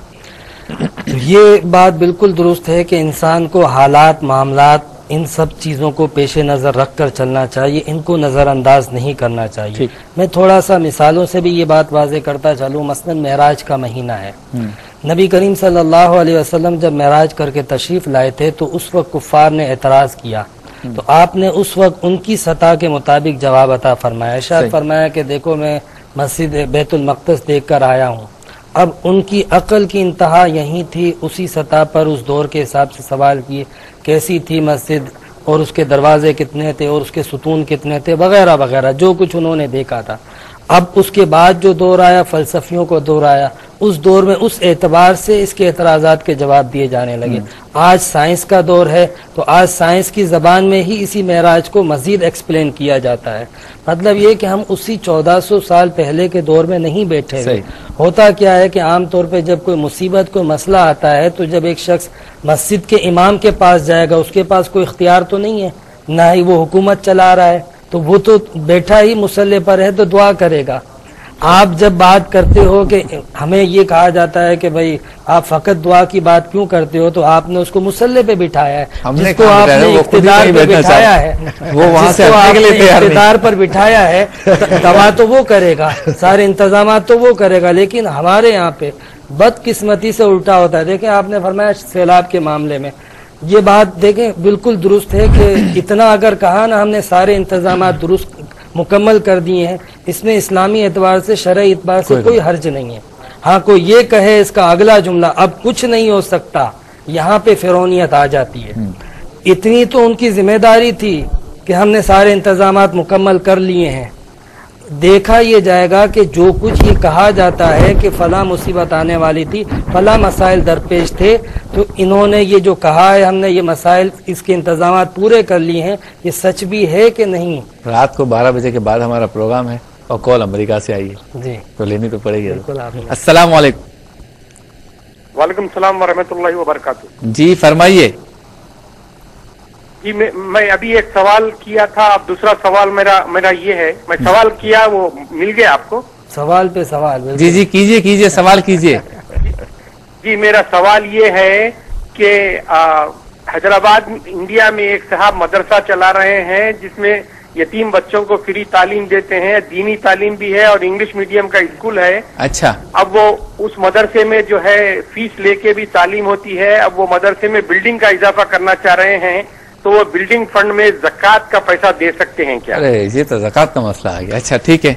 یہ بات بالکل درست ہے کہ انسان کو حالات، معاملات، ان سب چیزوں کو پیش نظر رکھ کر چلنا چاہیے، ان کو نظر انداز نہیں کرنا چاہیے۔ میں تھوڑا سا مثالوں سے بھی یہ بات واضح کرتا چلوں۔ مثلا معراج کا مہینہ ہے، نبی کریم صلی اللہ علیہ وسلم جب معراج کر کے تشریف لائے تھے تو اس وقت کفار نے اعتراض کیا، تو آپ نے اس وقت ان کی سطح کے مطابق جواب عطا فرمایا، ارشاد فرمایا کہ دیکھو میں مسجد بیت المقدس دیکھ کر آیا ہوں۔ اب ان کی عقل کی انتہا یہی تھی، اسی سطح پر اس دور کے حساب سے سوال کیے کیسی تھی مسجد اور اس کے دروازے کتنے تھے اور اس کے ستون کتنے تھے وغیرہ وغیرہ، جو کچھ انہوں نے دیکھا تھا۔ اب اس کے بعد جو دور آیا فلسفیوں کو دور آیا، اس دور میں اس اعتبار سے اس کے اعتراضات کے جواب دیے جانے لگے۔ آج سائنس کا دور ہے تو آج سائنس کی زبان میں ہی اسی معراج کو مزید ایکسپلین کیا جاتا ہے۔ مطلب یہ کہ ہم اسی 1400 سال پہلے کے دور میں نہیں بیٹھے ہوئے۔ ہوتا کیا ہے کہ عام طور پہ جب کوئی مصیبت کوئی مسئلہ آتا ہے تو جب ایک شخص مسجد کے امام کے پاس جائے گا اس کے پاس کوئی اختیار تو نہیں ہے، نہ ہی وہ حکومت چلا رہا ہے، تو وہ تو بیٹھا ہی مصلی پر ہے تو دعا کرے گا۔ آپ جب بات کرتے ہو کہ ہمیں یہ کہا جاتا ہے کہ بھائی آپ فقط دعا کی بات کیوں کرتے ہو، تو آپ نے اس کو مصلی پہ بٹھایا ہے، جس کو آپ نے اقتدار پہ بٹھایا ہے، وہ وہاں سے اقتدار پر بٹھایا ہے، دعا تو وہ کرے گا، سارے انتظامات تو وہ کرے گا۔ لیکن ہمارے یہاں پہ بدقسمتی سے الٹا ہوتا ہے۔ دیکھیں آپ نے فرمایا سیلاب کے معاملے میں، یہ بات دیکھیں بالکل درست ہے کہ اتنا اگر کہا نا ہم نے سارے انتظامات درست مکمل کر دیے ہیں، اس میں اسلامی اعتبار سے شرعی اعتبار سے کوئی حرج نہیں ہے۔ ہاں کوئی یہ کہے اس کا اگلا جملہ اب کچھ نہیں ہو سکتا، یہاں پہ فرعونیت آ جاتی ہے۔ اتنی تو ان کی ذمہ داری تھی کہ ہم نے سارے انتظامات مکمل کر لیے ہیں۔ دیکھا یہ جائے گا کہ جو کچھ یہ کہا جاتا ہے کہ فلاں مصیبت آنے والی تھی، فلاں مسائل درپیش تھے، تو انہوں نے یہ جو کہا ہے ہم نے یہ مسائل اس کے انتظامات پورے کر لیے ہیں، یہ سچ بھی ہے کہ نہیں؟ رات کو 12 بجے کے بعد ہمارا پروگرام ہے اور کال امریکہ سے آئی ہے جی تو لینی تو پڑے گی۔ السلام علیکم۔ وعلیکم السلام ورحمۃ اللہ وبرکاتہ۔ جی فرمائیے۔ جی میں ابھی ایک سوال کیا تھا، اب دوسرا سوال میرا یہ ہے، میں سوال کیا وہ مل گیا آپ کو؟ سوال پہ سوال۔ جی جی کیجئے سوال کیجئے۔ جی میرا سوال یہ ہے کہ حیدرآباد انڈیا میں ایک صاحب مدرسہ چلا رہے ہیں جس میں یتیم بچوں کو فری تعلیم دیتے ہیں، دینی تعلیم بھی ہے اور انگلش میڈیم کا اسکول ہے۔ اچھا، اب وہ اس مدرسے میں جو ہے فیس لے کے بھی تعلیم ہوتی ہے، اب وہ مدرسے میں بلڈنگ کا اضافہ کرنا چاہ رہے ہیں، تو وہ بلڈنگ فنڈ میں زکوٰۃ کا پیسہ دے سکتے ہیں کیا؟ ارے یہ تو زکوٰۃ کا مسئلہ آ گیا۔ اچھا ٹھیک ہے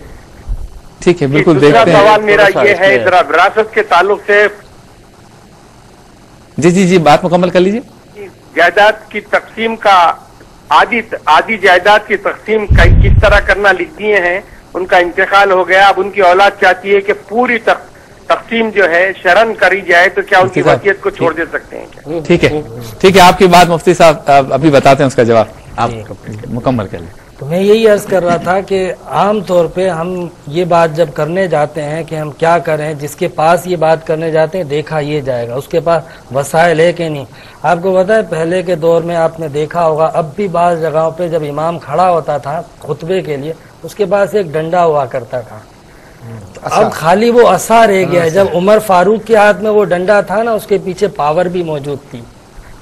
بالکل دیکھتے ہیں۔ دوسرا سوال میرا یہ ہے ذرا وراثت کے تعلق سے، جی بات مکمل کر لیجیے۔ جائیداد کی تقسیم کا آدھی جائیداد کی تقسیم کس طرح کرنا لکھ دیے ہیں، ان کا انتقال ہو گیا، اب ان کی اولاد چاہتی ہے کہ پوری تقسیم جو ہے شرن کری جائے، تو کیا ان کی وصیت کو چھوڑ دے سکتے ہیں کیا؟ ٹھیک ہے آپ کی بات مفتی صاحب ابھی بتاتے ہیں اس کا جواب، آپ مکمل کر لیں۔ تو میں یہی عرض کر رہا تھا کہ عام طور پہ ہم یہ بات جب کرنے جاتے ہیں کہ ہم کیا کریں، جس کے پاس یہ بات کرنے جاتے ہیں دیکھا یہ جائے گا اس کے پاس وسائل ہے کہ نہیں۔ آپ کو پتا ہے پہلے کے دور میں آپ نے دیکھا ہوگا، اب بھی بعض جگہوں پہ جب امام کھڑا ہوتا تھا خطبے کے لیے اس کے پاس ایک ڈنڈا ہوا کرتا تھا، اب خالی وہ عصا رہ گیا ہے۔ جب عمر فاروق کے ہاتھ میں وہ ڈنڈا تھا نا، اس کے پیچھے پاور بھی موجود تھی،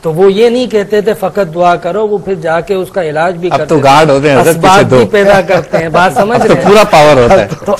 تو وہ یہ نہیں کہتے تھے فقط دعا کرو، وہ پھر جا کے اس کا علاج بھی کرتے اب تو گارڈ ہوتے ہیں حضرت، اسباب پیچھے بھی دو پیدا کرتے ہیں، بات سمجھ اب رہے تو ہیں؟ پورا پاور ہوتا ہے، تو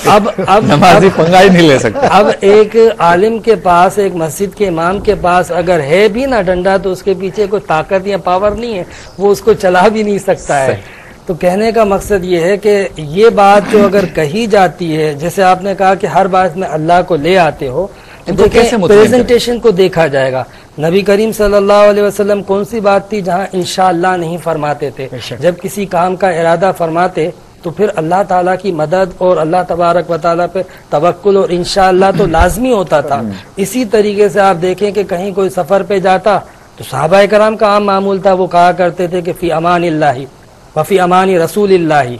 اب نمازی پنگا ہی نہیں لے سکتا۔ اب ایک عالم کے پاس، ایک مسجد کے امام کے پاس اگر ہے بھی نا ڈنڈا، تو اس کے پیچھے کوئی طاقت یا پاور نہیں ہے، وہ اس کو چلا بھی نہیں سکتا ہے۔ تو کہنے کا مقصد یہ ہے کہ یہ بات جو اگر کہی جاتی ہے، جیسے آپ نے کہا کہ ہر بات میں اللہ کو لے آتے ہو، تو دیکھیں پریزنٹیشن کو دیکھا جائے گا۔ نبی کریم صلی اللہ علیہ وسلم کون سی بات تھی جہاں انشاءاللہ نہیں فرماتے تھے؟ جب کسی کام کا ارادہ فرماتے تو پھر اللہ تعالیٰ کی مدد اور اللہ تبارک و تعالیٰ پہ توکل اور انشاءاللہ تو لازمی ہوتا تھا۔ اسی طریقے سے آپ دیکھیں کہ کہیں کوئی سفر پہ جاتا تو صحابہ کرام کا عام معمول تھا، وہ کہا کرتے تھے کہ فی امان اللہ وفی امان رسول اللہ،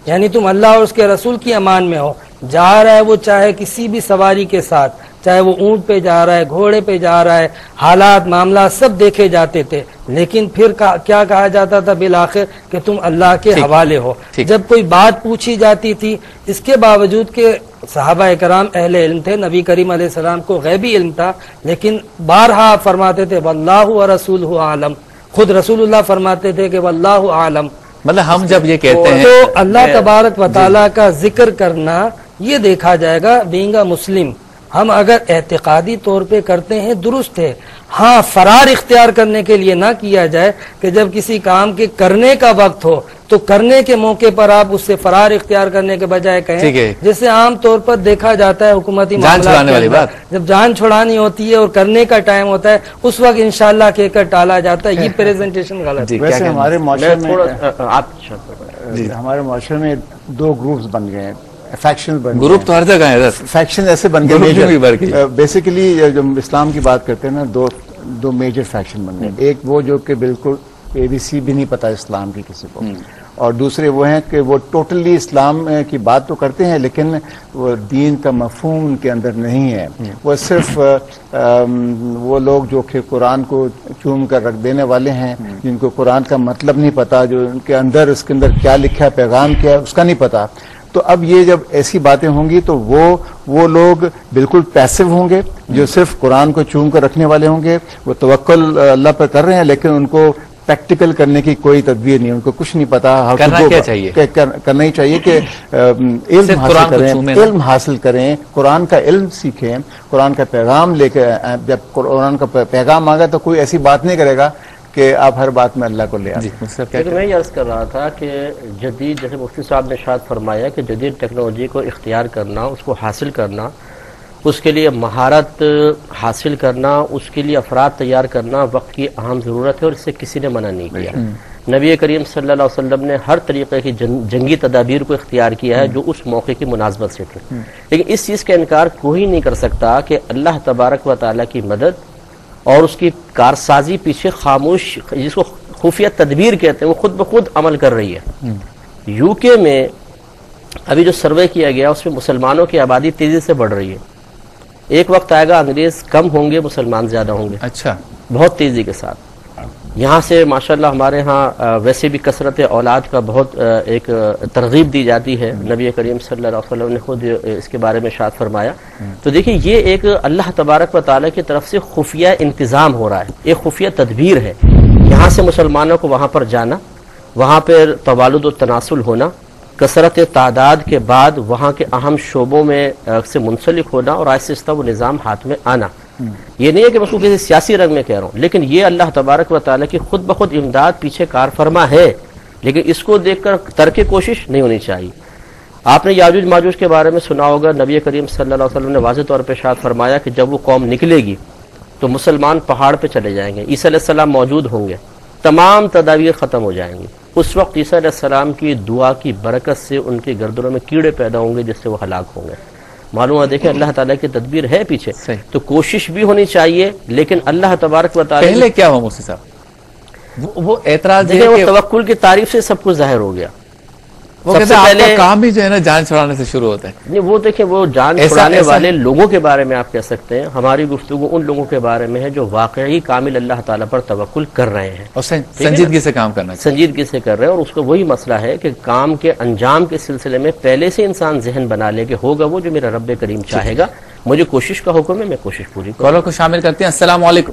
یعنی تم اللہ اور اس کے رسول کی امان میں ہو۔ جا رہا ہے وہ چاہے کسی بھی سواری کے ساتھ، چاہے وہ اونٹ پہ جا رہا ہے، گھوڑے پہ جا رہا ہے، حالات معاملات سب دیکھے جاتے تھے، لیکن پھر کیا کہا جاتا تھا بالآخر کہ تم اللہ کے حوالے ہو۔ جب کوئی بات پوچھی جاتی تھی، اس کے باوجود کہ صحابہ کرام اہل علم تھے، نبی کریم علیہ السلام کو غیبی علم تھا، لیکن بارہا فرماتے تھے واللہ ورسولہ عالم، خود رسول اللہ فرماتے تھے کہ واللہ عالم۔ مطلب ہم جب یہ کہتے ہیں تو اللہ تبارک و تعالیٰ کا ذکر کرنا یہ دیکھا جائے گا بینگ اے مسلم۔ ہم اگر اعتقادی طور پہ کرتے ہیں درست ہے، ہاں فرار اختیار کرنے کے لیے نہ کیا جائے کہ جب کسی کام کے کرنے کا وقت ہو تو کرنے کے موقع پر آپ اس سے فرار اختیار کرنے کے بجائے کہیں، جیسے عام طور پر دیکھا جاتا ہے حکومتی معاملات کے اندر، جب جان چھڑانی ہوتی ہے اور کرنے کا ٹائم ہوتا ہے اس وقت انشاءاللہ کہہ کر ٹالا جاتا ہے، یہ پریزنٹیشن غلط ہے۔ ویسے ہمارے معاشرے میں دو گروپس بن گئے ہیں، فیکشن بن گئے، گروپ تو ہر جگہ ہے، فیکشن ایسے بن گئے بیسیکلی جب اسلام کی بات کرتے ہیں نا، دو میجر فیکشن بن گئے۔ ایک وہ جو کہ بالکل اے بی سی بھی نہیں پتا اسلام کی کسی کو، اور دوسرے وہ ہیں کہ وہ ٹوٹلی اسلام کی بات تو کرتے ہیں لیکن وہ دین کا مفہوم ان کے اندر نہیں ہے۔ وہ صرف وہ لوگ جو کہ قرآن کو چوم کر رکھ دینے والے ہیں، جن کو قرآن کا مطلب نہیں پتا، جو ان کے اندر اس کے اندر کیا لکھا ہے، پیغام کیا ہے، اس کا نہیں پتا۔ تو اب یہ جب ایسی باتیں ہوں گی تو وہ لوگ بالکل پیسو ہوں گے، جو صرف قرآن کو چوم کر رکھنے والے ہوں گے، وہ توکل اللہ پر کر رہے ہیں لیکن ان کو پریکٹیکل کرنے کی کوئی تدبیر نہیں، ان کو کچھ نہیں پتا۔ کرنا کیا چاہیے؟ کرنا ہی چاہیے کہ علم حاصل کریں، قرآن کا علم سیکھیں، قرآن کا پیغام لے کے، جب قرآن کا پیغام آ گا تو کوئی ایسی بات نہیں کرے گا کہ آپ ہر بات میں اللہ کو لے آئیں۔ میں یہ عرض کر رہا تھا کہ جدید، جیسے مفتی صاحب نے ارشاد فرمایا کہ جدید ٹیکنالوجی کو اختیار کرنا، اس کو حاصل کرنا، اس کے لیے مہارت حاصل کرنا، اس کے لیے افراد تیار کرنا وقت کی اہم ضرورت ہے، اور اس سے کسی نے منع نہیں کیا۔ نبی کریم صلی اللہ علیہ وسلم نے ہر طریقے کی جنگی تدابیر کو اختیار کیا ہے جو اس موقع کی مناسبت سے تھے، لیکن اس چیز کا انکار کوئی نہیں کر سکتا کہ اللہ تبارک و تعالیٰ کی مدد اور اس کی کارسازی پیچھے خاموش، جس کو خفیہ تدبیر کہتے ہیں، وہ خود بخود عمل کر رہی ہے۔ یو کے میں ابھی جو سروے کیا گیا اس میں مسلمانوں کی آبادی تیزی سے بڑھ رہی ہے۔ ایک وقت آئے گا انگریز کم ہوں گے، مسلمان زیادہ ہوں گے، اچھا، بہت تیزی کے ساتھ۔ یہاں سے ماشاءاللہ ہمارے ہاں ویسے بھی کثرت اولاد کا بہت ایک ترغیب دی جاتی ہے، نبی کریم صلی اللہ علیہ وسلم نے خود اس کے بارے میں ارشاد فرمایا۔ تو دیکھیں یہ ایک اللہ تبارک و تعالیٰ کی طرف سے خفیہ انتظام ہو رہا ہے، ایک خفیہ تدبیر ہے۔ یہاں سے مسلمانوں کو وہاں پر جانا، وہاں پر توالد و تناسل ہونا، کثرت تعداد کے بعد وہاں کے اہم شعبوں میں سے منسلک ہونا اور آہستہ آہستہ وہ نظام ہاتھ میں آنا۔ یہ نہیں ہے کہ میں اس کو کسی سیاسی رنگ میں کہہ رہا ہوں، لیکن یہ اللہ تبارک و تعالیٰ کی خود بخود امداد پیچھے کار فرما ہے، لیکن اس کو دیکھ کر ترک کوشش نہیں ہونی چاہیے۔ آپ نے یاجوج ماجوج کے بارے میں سنا ہوگا، نبی کریم صلی اللہ علیہ وسلم نے واضح طور پہ ارشاد فرمایا کہ جب وہ قوم نکلے گی تو مسلمان پہاڑ پہ چلے جائیں گے، عیسیٰ علیہ السلام موجود ہوں گے، تمام تدابیر ختم ہو جائیں گی۔ اس وقت عیسیٰ علیہ السلام کی دعا کی برکت سے ان کے گردنوں میں کیڑے پیدا ہوں گے جس سے وہ ہلاک ہوں گے۔ معلوم ہے، دیکھیں اللہ تعالیٰ کی تدبیر ہے پیچھے، تو کوشش بھی ہونی چاہیے، لیکن اللہ تبارک و تعالیٰ پہلے کیا ہوا مفتی صاحب، وہ اعتراض دیکھیں، وہ توکل کی تعریف سے سب کچھ ظاہر ہو گیا۔ وہ کہتے ہیں آپ کا کام ہی جو ہے نا جان چھڑانے سے شروع ہوتا ہے۔ نہیں، وہ دیکھیں، وہ جان چھڑانے والے لوگوں کے بارے میں آپ کہہ سکتے ہیں، ہماری گفتگو ان لوگوں کے بارے میں ہے جو واقعی کامل اللہ تعالیٰ پر توکل کر رہے ہیں اور سنجیدگی سے کام کرنا، سنجیدگی سے کر رہے ہیں۔ اور اس کو وہی مسئلہ ہے کہ کام کے انجام کے سلسلے میں پہلے سے انسان ذہن بنا لے کہ ہوگا وہ جو میرا رب کریم چاہے گا، مجھے کوشش کا حکم ہے، میں کوشش پوری کروں۔ کالوں کو شامل کرتے ہیں۔ السلام علیکم۔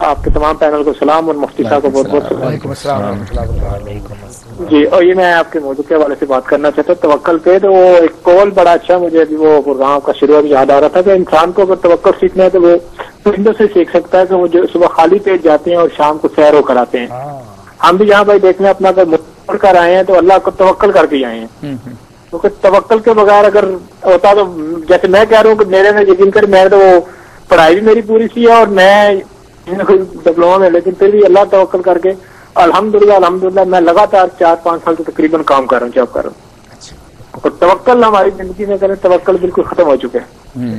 آپ کے تمام پینل کو سلام اور مفتی صاحب کو بہت بہت سلام. وعلیکم السلام ورحمۃ اللہ وبرکاتہ. جی، اور یہ میں آپ کے موضوع کے حوالے سے بات کرنا چاہتا ہوں توکل پہ. تو وہ ایک کال بڑا اچھا مجھے ابھی وہ پروگرام کا شروع یاد آ رہا تھا کہ انسان کو اگر توکل سیکھنا ہے تو وہ پرندوں سے سیکھ سکتا ہے کہ وہ جو صبح خالی پیٹ جاتے ہیں اور شام کو سیر ہو کر آتے ہیں. ہم بھی یہاں بھائی دیکھنے اپنا اگر مڑ کر آئے ہیں تو اللہ کو توکل کر کے آئے ہیں. کیونکہ توکل کے بغیر اگر ہوتا تو جیسے میں کہہ رہا ہوں کہ میرے میں یقین کر میں تو وہ پڑھائی بھی میری پوری سی ہے اور میں ڈپلوما میں، لیکن پھر بھی اللہ توکل کر کے الحمدللہ میں لگاتار 4-5 سال سے تقریباً کام کر رہا ہوں، جاب کر رہا ہوں. اور توکل ہماری زندگی میں کریں، توکل بالکل ختم ہو چکے ہیں.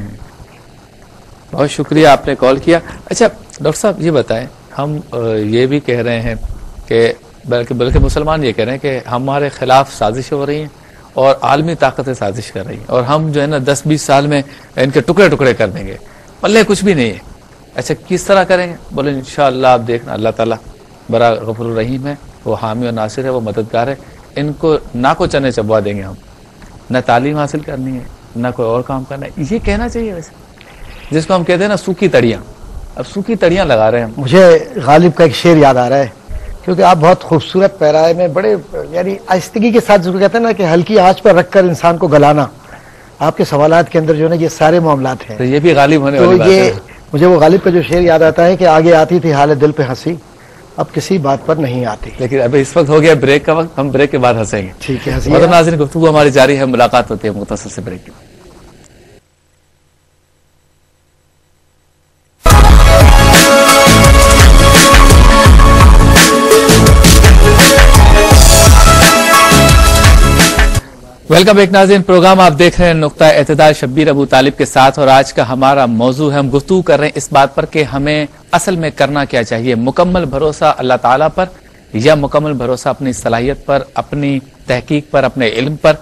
بہت شکریہ آپ نے کال کیا. اچھا ڈاکٹر صاحب یہ بتائیں، ہم یہ بھی کہہ رہے ہیں کہ بلکہ مسلمان یہ کہہ رہے ہیں کہ ہمارے خلاف سازشیں ہو رہی ہیں اور عالمی طاقتیں سازش کر رہی ہیں اور ہم جو ہے نا 10-20 سال میں ان کے ٹکڑے ٹکڑے کر دیں گے، پلے کچھ بھی نہیں ہے. اچھا کس طرح کریں گے؟ بولے انشاءاللہ آپ دیکھنا اللہ تعالیٰ بڑا غفور الرحیم ہے، وہ حامی اور ناصر ہے، وہ مددگار ہے. ان کو نہ کو چنے چبوا دیں گے ہم، نہ تعلیم حاصل کرنی ہے نہ کوئی اور کام کرنا ہے. یہ کہنا چاہیے ویسے جس کو ہم کہتے ہیں نا سوکھی تڑیاں. اب سوکھی تڑیاں لگا رہے ہیں ہم. مجھے غالب کا ایک شعر یاد آ رہا ہے کیونکہ آپ بہت خوبصورت پیرائے میں بڑے یعنی آہستگی کے ساتھ جو کہتے ہیں نا کہ ہلکی آنچ پر رکھ کر انسان کو گلانا، آپ کے سوالات کے اندر جو ہے نا یہ سارے معاملات ہیں. تو یہ بھی غالب ہونے تو والی بات یہ ہے. مجھے وہ غالب کا جو شعر یاد آتا ہے کہ آگے آتی تھی حال دل پہ ہنسی، اب کسی بات پر نہیں آتی. لیکن ابھی اس وقت ہو گیا بریک کا وقت، ہم بریک کے بعد ہنسیں گے. ٹھیک ہے، مدر ناظرین گفتگو ہماری جاری ہے، ملاقات ہوتی ہے مختصر سے بریک کے بعد. ویلکم بیک ناظرین، پروگرام آپ دیکھ رہے ہیں نقطہ اعتدال شبیر ابو طالب کے ساتھ، اور آج کا ہمارا موضوع ہے، ہم گفتگو کر رہے ہیں اس بات پر کہ ہمیں اصل میں کرنا کیا چاہیے، مکمل بھروسہ اللہ تعالیٰ پر یا مکمل بھروسہ اپنی صلاحیت پر، اپنی تحقیق پر، اپنے علم پر.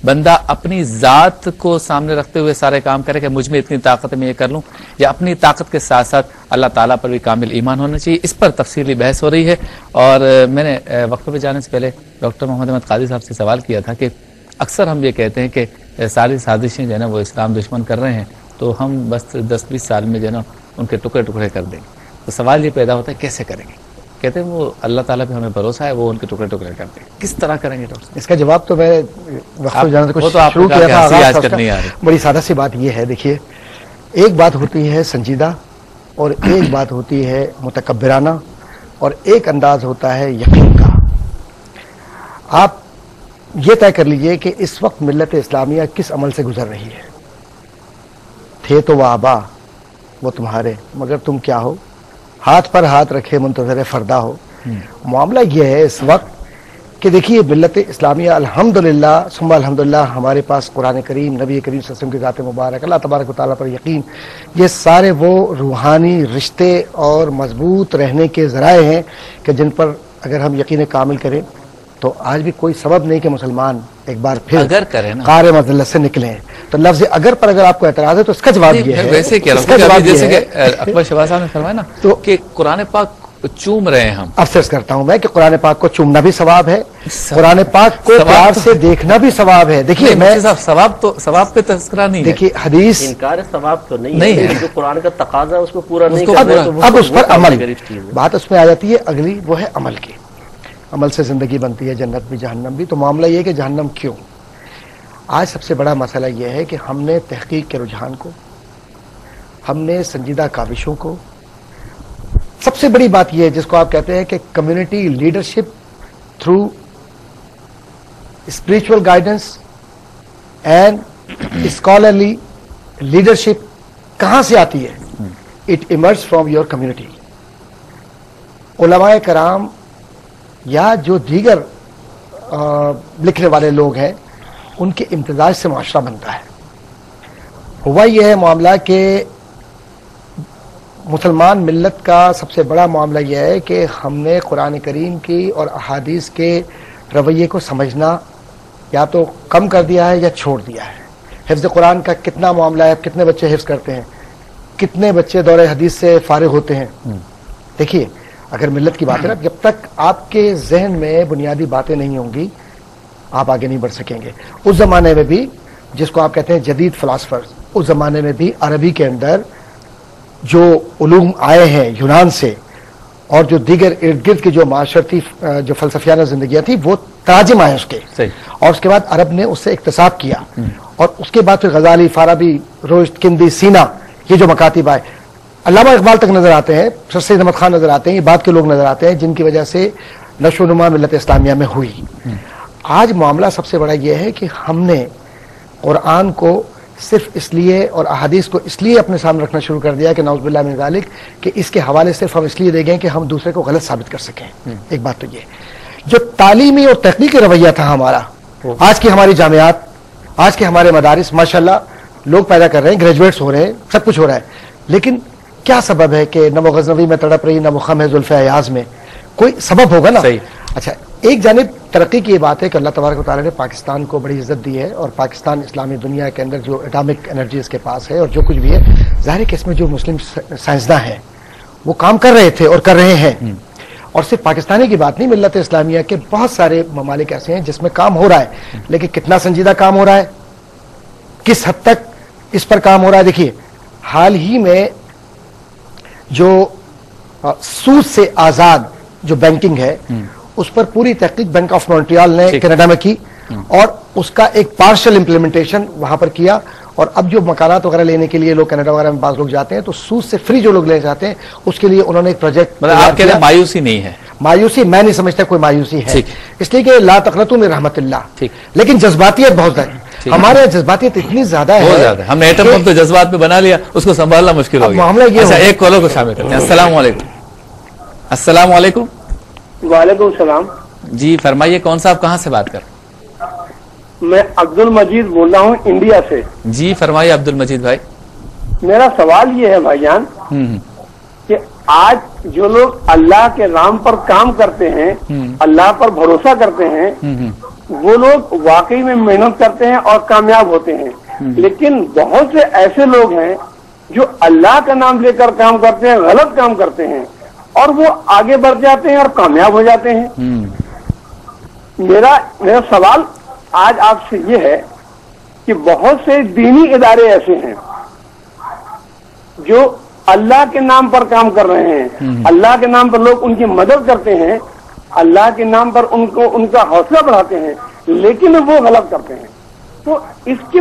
بندہ اپنی ذات کو سامنے رکھتے ہوئے سارے کام کرے کہ مجھ میں اتنی طاقت میں یہ کر لوں، یا اپنی طاقت کے ساتھ ساتھ اللہ تعالیٰ پر بھی کامل ایمان ہونا چاہیے. اس پر تفصیلی بحث ہو رہی ہے. اور میں نے وقفے پہ جانے سے پہلے ڈاکٹر محمد احمد قاضی صاحب سے سوال کیا تھا کہ اکثر ہم یہ کہتے ہیں کہ ساری سازشیں جو ہے نا وہ اسلام دشمن کر رہے ہیں تو ہم بس 10-20 سال میں جو ہے نا ان کے ٹکڑے ٹکڑے کر دیں گے. تو سوال یہ پیدا ہوتا ہے کیسے کریں گے؟ کہتے ہیں وہ اللہ تعالیٰ پہ ہمیں بھروسہ ہے، وہ ان کے ٹکڑے ٹکڑے کر دیں گے. کس طرح کریں گے ڈاکٹر؟ اس کا جواب تو میں وقت جانے سے شروع کیا تھا. بڑی سادہ سی بات یہ ہے، دیکھیے ایک بات ہوتی ہے سنجیدہ اور ایک بات ہوتی ہے متکبرانہ اور ایک انداز ہوتا ہے یقین کا. آپ یہ طے کر لیجئے کہ اس وقت ملت اسلامیہ کس عمل سے گزر رہی ہے. تھے تو وہ آبا وہ تمہارے، مگر تم کیا ہو، ہاتھ پر ہاتھ رکھے منتظر فردا ہو. معاملہ یہ ہے اس وقت کہ دیکھیے ملت اسلامیہ الحمدللہ ثم الحمدللہ ہمارے پاس قرآن کریم، نبی کریم صلی اللہ علیہ وسلم کی ذات مبارک، اللہ تبارک و تعالیٰ پر یقین، یہ سارے وہ روحانی رشتے اور مضبوط رہنے کے ذرائع ہیں کہ جن پر اگر ہم یقین کامل کریں تو آج بھی کوئی سبب نہیں کہ مسلمان ایک بار پھر اگر کریں نا قعر مذلت سے نکلیں. تو لفظ اگر پر اگر آپ کو اعتراض ہے تو اس کا جواب یہ ہے، ویسے کہہ رہا ہوں جیسے کہ اکبر شہباز صاحب نے فرمایا نا تو کہ قرآن پاک چوم رہے ہیں ہم. افسوس کرتا ہوں میں کہ قرآن پاک کو چومنا بھی ثواب ہے، قرآن پاک کو پیار سے دیکھنا بھی ثواب ہے. دیکھیے میں ثواب پہ تذکرہ نہیں ہے. دیکھیے حدیث انکار ثواب تو نہیں ہے، جو قرآن کا تقاضا اس کو پورا نہیں کرنا، اب اس پر عمل، بات اس میں آ جاتی ہے اگلی، وہ ہے عمل کی. عمل سے زندگی بنتی ہے، جنت بھی جہنم بھی. تو معاملہ یہ ہے کہ جہنم کیوں؟ آج سب سے بڑا مسئلہ یہ ہے کہ ہم نے تحقیق کے رجحان کو، ہم نے سنجیدہ کاوشوں کو، سب سے بڑی بات یہ ہے جس کو آپ کہتے ہیں کہ community leadership through spiritual guidance and scholarly leadership کہاں سے آتی ہے؟ It emerge from your community. علماء کرام یا جو دیگر لکھنے والے لوگ ہیں ان کے امتزاج سے معاشرہ بنتا ہے. ہوا یہ ہے معاملہ کہ مسلمان ملت کا سب سے بڑا معاملہ یہ ہے کہ ہم نے قرآن کریم کی اور احادیث کے رویے کو سمجھنا یا تو کم کر دیا ہے یا چھوڑ دیا ہے. حفظ قرآن کا کتنا معاملہ ہے، کتنے بچے حفظ کرتے ہیں، کتنے بچے دور حدیث سے فارغ ہوتے ہیں. دیکھیے اگر ملت کی بات ہے نا، جب تک آپ کے ذہن میں بنیادی باتیں نہیں ہوں گی آپ آگے نہیں بڑھ سکیں گے. اس زمانے میں بھی جس کو آپ کہتے ہیں جدید فلاسفرز، اس زمانے میں بھی عربی کے اندر جو علوم آئے ہیں یونان سے اور جو دیگر ارد گرد کی جو معاشرتی جو فلسفیانہ زندگیاں تھی وہ تراجم آئے اس کے، اور اس کے بعد عرب نے اس سے اکتساب کیا، اور اس کے بعد پھر غزالی، فارابی، رشد، کندی، سینا، یہ جو مکاتب آئے، علامہ اقبال تک نظر آتے ہیں، سر سید احمد خان نظر آتے ہیں، یہ بعد کے لوگ نظر آتے ہیں جن کی وجہ سے نشو و نما ملت اسلامیہ میں ہوئی۔ آج معاملہ سب سے بڑا یہ ہے کہ ہم نے قرآن کو صرف اس لیے اور احادیث کو اس لیے اپنے سامنے رکھنا شروع کر دیا کہ نعوذ باللہ من ذالک کہ اس کے حوالے صرف ہم اس لیے دے گئے کہ ہم دوسرے کو غلط ثابت کر سکیں۔ ایک بات تو یہ جو تعلیمی اور تحقیقی رویہ تھا ہمارا، آج کی ہماری جامعات، آج کے ہمارے مدارس ماشاءاللہ لوگ پیدا کر رہے ہیں، گریجویٹس ہو رہے ہیں، سب کچھ ہو رہا ہے، لیکن کیا سبب ہے کہ نہ وہ غزنوی میں تڑپ رہی، نہ وہ خم ہے زلف ایاز میں؟ کوئی سبب ہوگا نا۔ اچھا، ایک جانب ترقی کی یہ بات ہے کہ اللہ تبارک و تعالیٰ نے پاکستان کو بڑی عزت دی ہے، اور پاکستان اسلامی دنیا کے اندر جو اٹامک انرجی اس کے پاس ہے اور جو کچھ بھی ہے، ظاہر ہے کہ اس میں جو مسلم سائنسداں ہیں وہ کام کر رہے تھے اور کر رہے ہیں، اور صرف پاکستانی کی بات نہیں، ملت اسلامیہ کے بہت سارے ممالک ایسے ہیں جس میں کام ہو رہا ہے، لیکن کتنا سنجیدہ کام ہو رہا ہے، کس حد تک اس پر کام ہو رہا ہے؟ دیکھیے حال ہی میں جو سود سے آزاد جو بینکنگ ہے اس پر پوری تحقیق بینک آف مونٹریال نے کینیڈا میں کی، اور اس کا ایک پارشل امپلیمنٹیشن وہاں پر کیا، اور اب جو مکانات وغیرہ لینے کے لیے لوگ کینیڈا وغیرہ میں بعض لوگ جاتے ہیں تو سود سے فری جو لوگ لے جاتے ہیں اس کے لیے انہوں نے ایک پروجیکٹ۔ آپ کہتے ہیں مایوسی نہیں ہے؟ مایوسی میں نہیں سمجھتا کوئی مایوسی ہے، اس لیے کہ لا تقنطوا من رحمت اللہ، لیکن جذباتیت بہت ہے ہمارے یہاں، جذباتیت اتنی زیادہ ہے، ہم نے ایٹم بم تو جذبات پہ بنا لیا، اس کو سنبھالنا مشکل ہو گیا۔ معاملہ یہ اچھا، ایک کالر کو شامل کرتے ہیں۔ السلام علیکم۔ السلام علیکم۔ وعلیکم السلام۔ جی فرمائیے، کون صاحب کہاں سے بات کر؟ میں عبد المجید بول رہا ہوں انڈیا سے۔ جی فرمائیے عبد المجید بھائی۔ میرا سوال یہ ہے بھائی جان کہ آج جو لوگ اللہ کے نام پر کام کرتے ہیں، اللہ پر بھروسہ کرتے ہیں، وہ لوگ واقعی میں محنت کرتے ہیں اور کامیاب ہوتے ہیں، لیکن بہت سے ایسے لوگ ہیں جو اللہ کا نام لے کر کام کرتے ہیں، غلط کام کرتے ہیں، اور وہ آگے بڑھ جاتے ہیں اور کامیاب ہو جاتے ہیں۔ میرا سوال آج آپ سے یہ ہے کہ بہت سے دینی ادارے ایسے ہیں جو اللہ کے نام پر کام کر رہے ہیں، اللہ کے نام پر لوگ ان کی مدد کرتے ہیں، اللہ کے نام پر ان کا حوصلہ بڑھاتے ہیں، لیکن وہ غلط کرتے ہیں، تو اس کی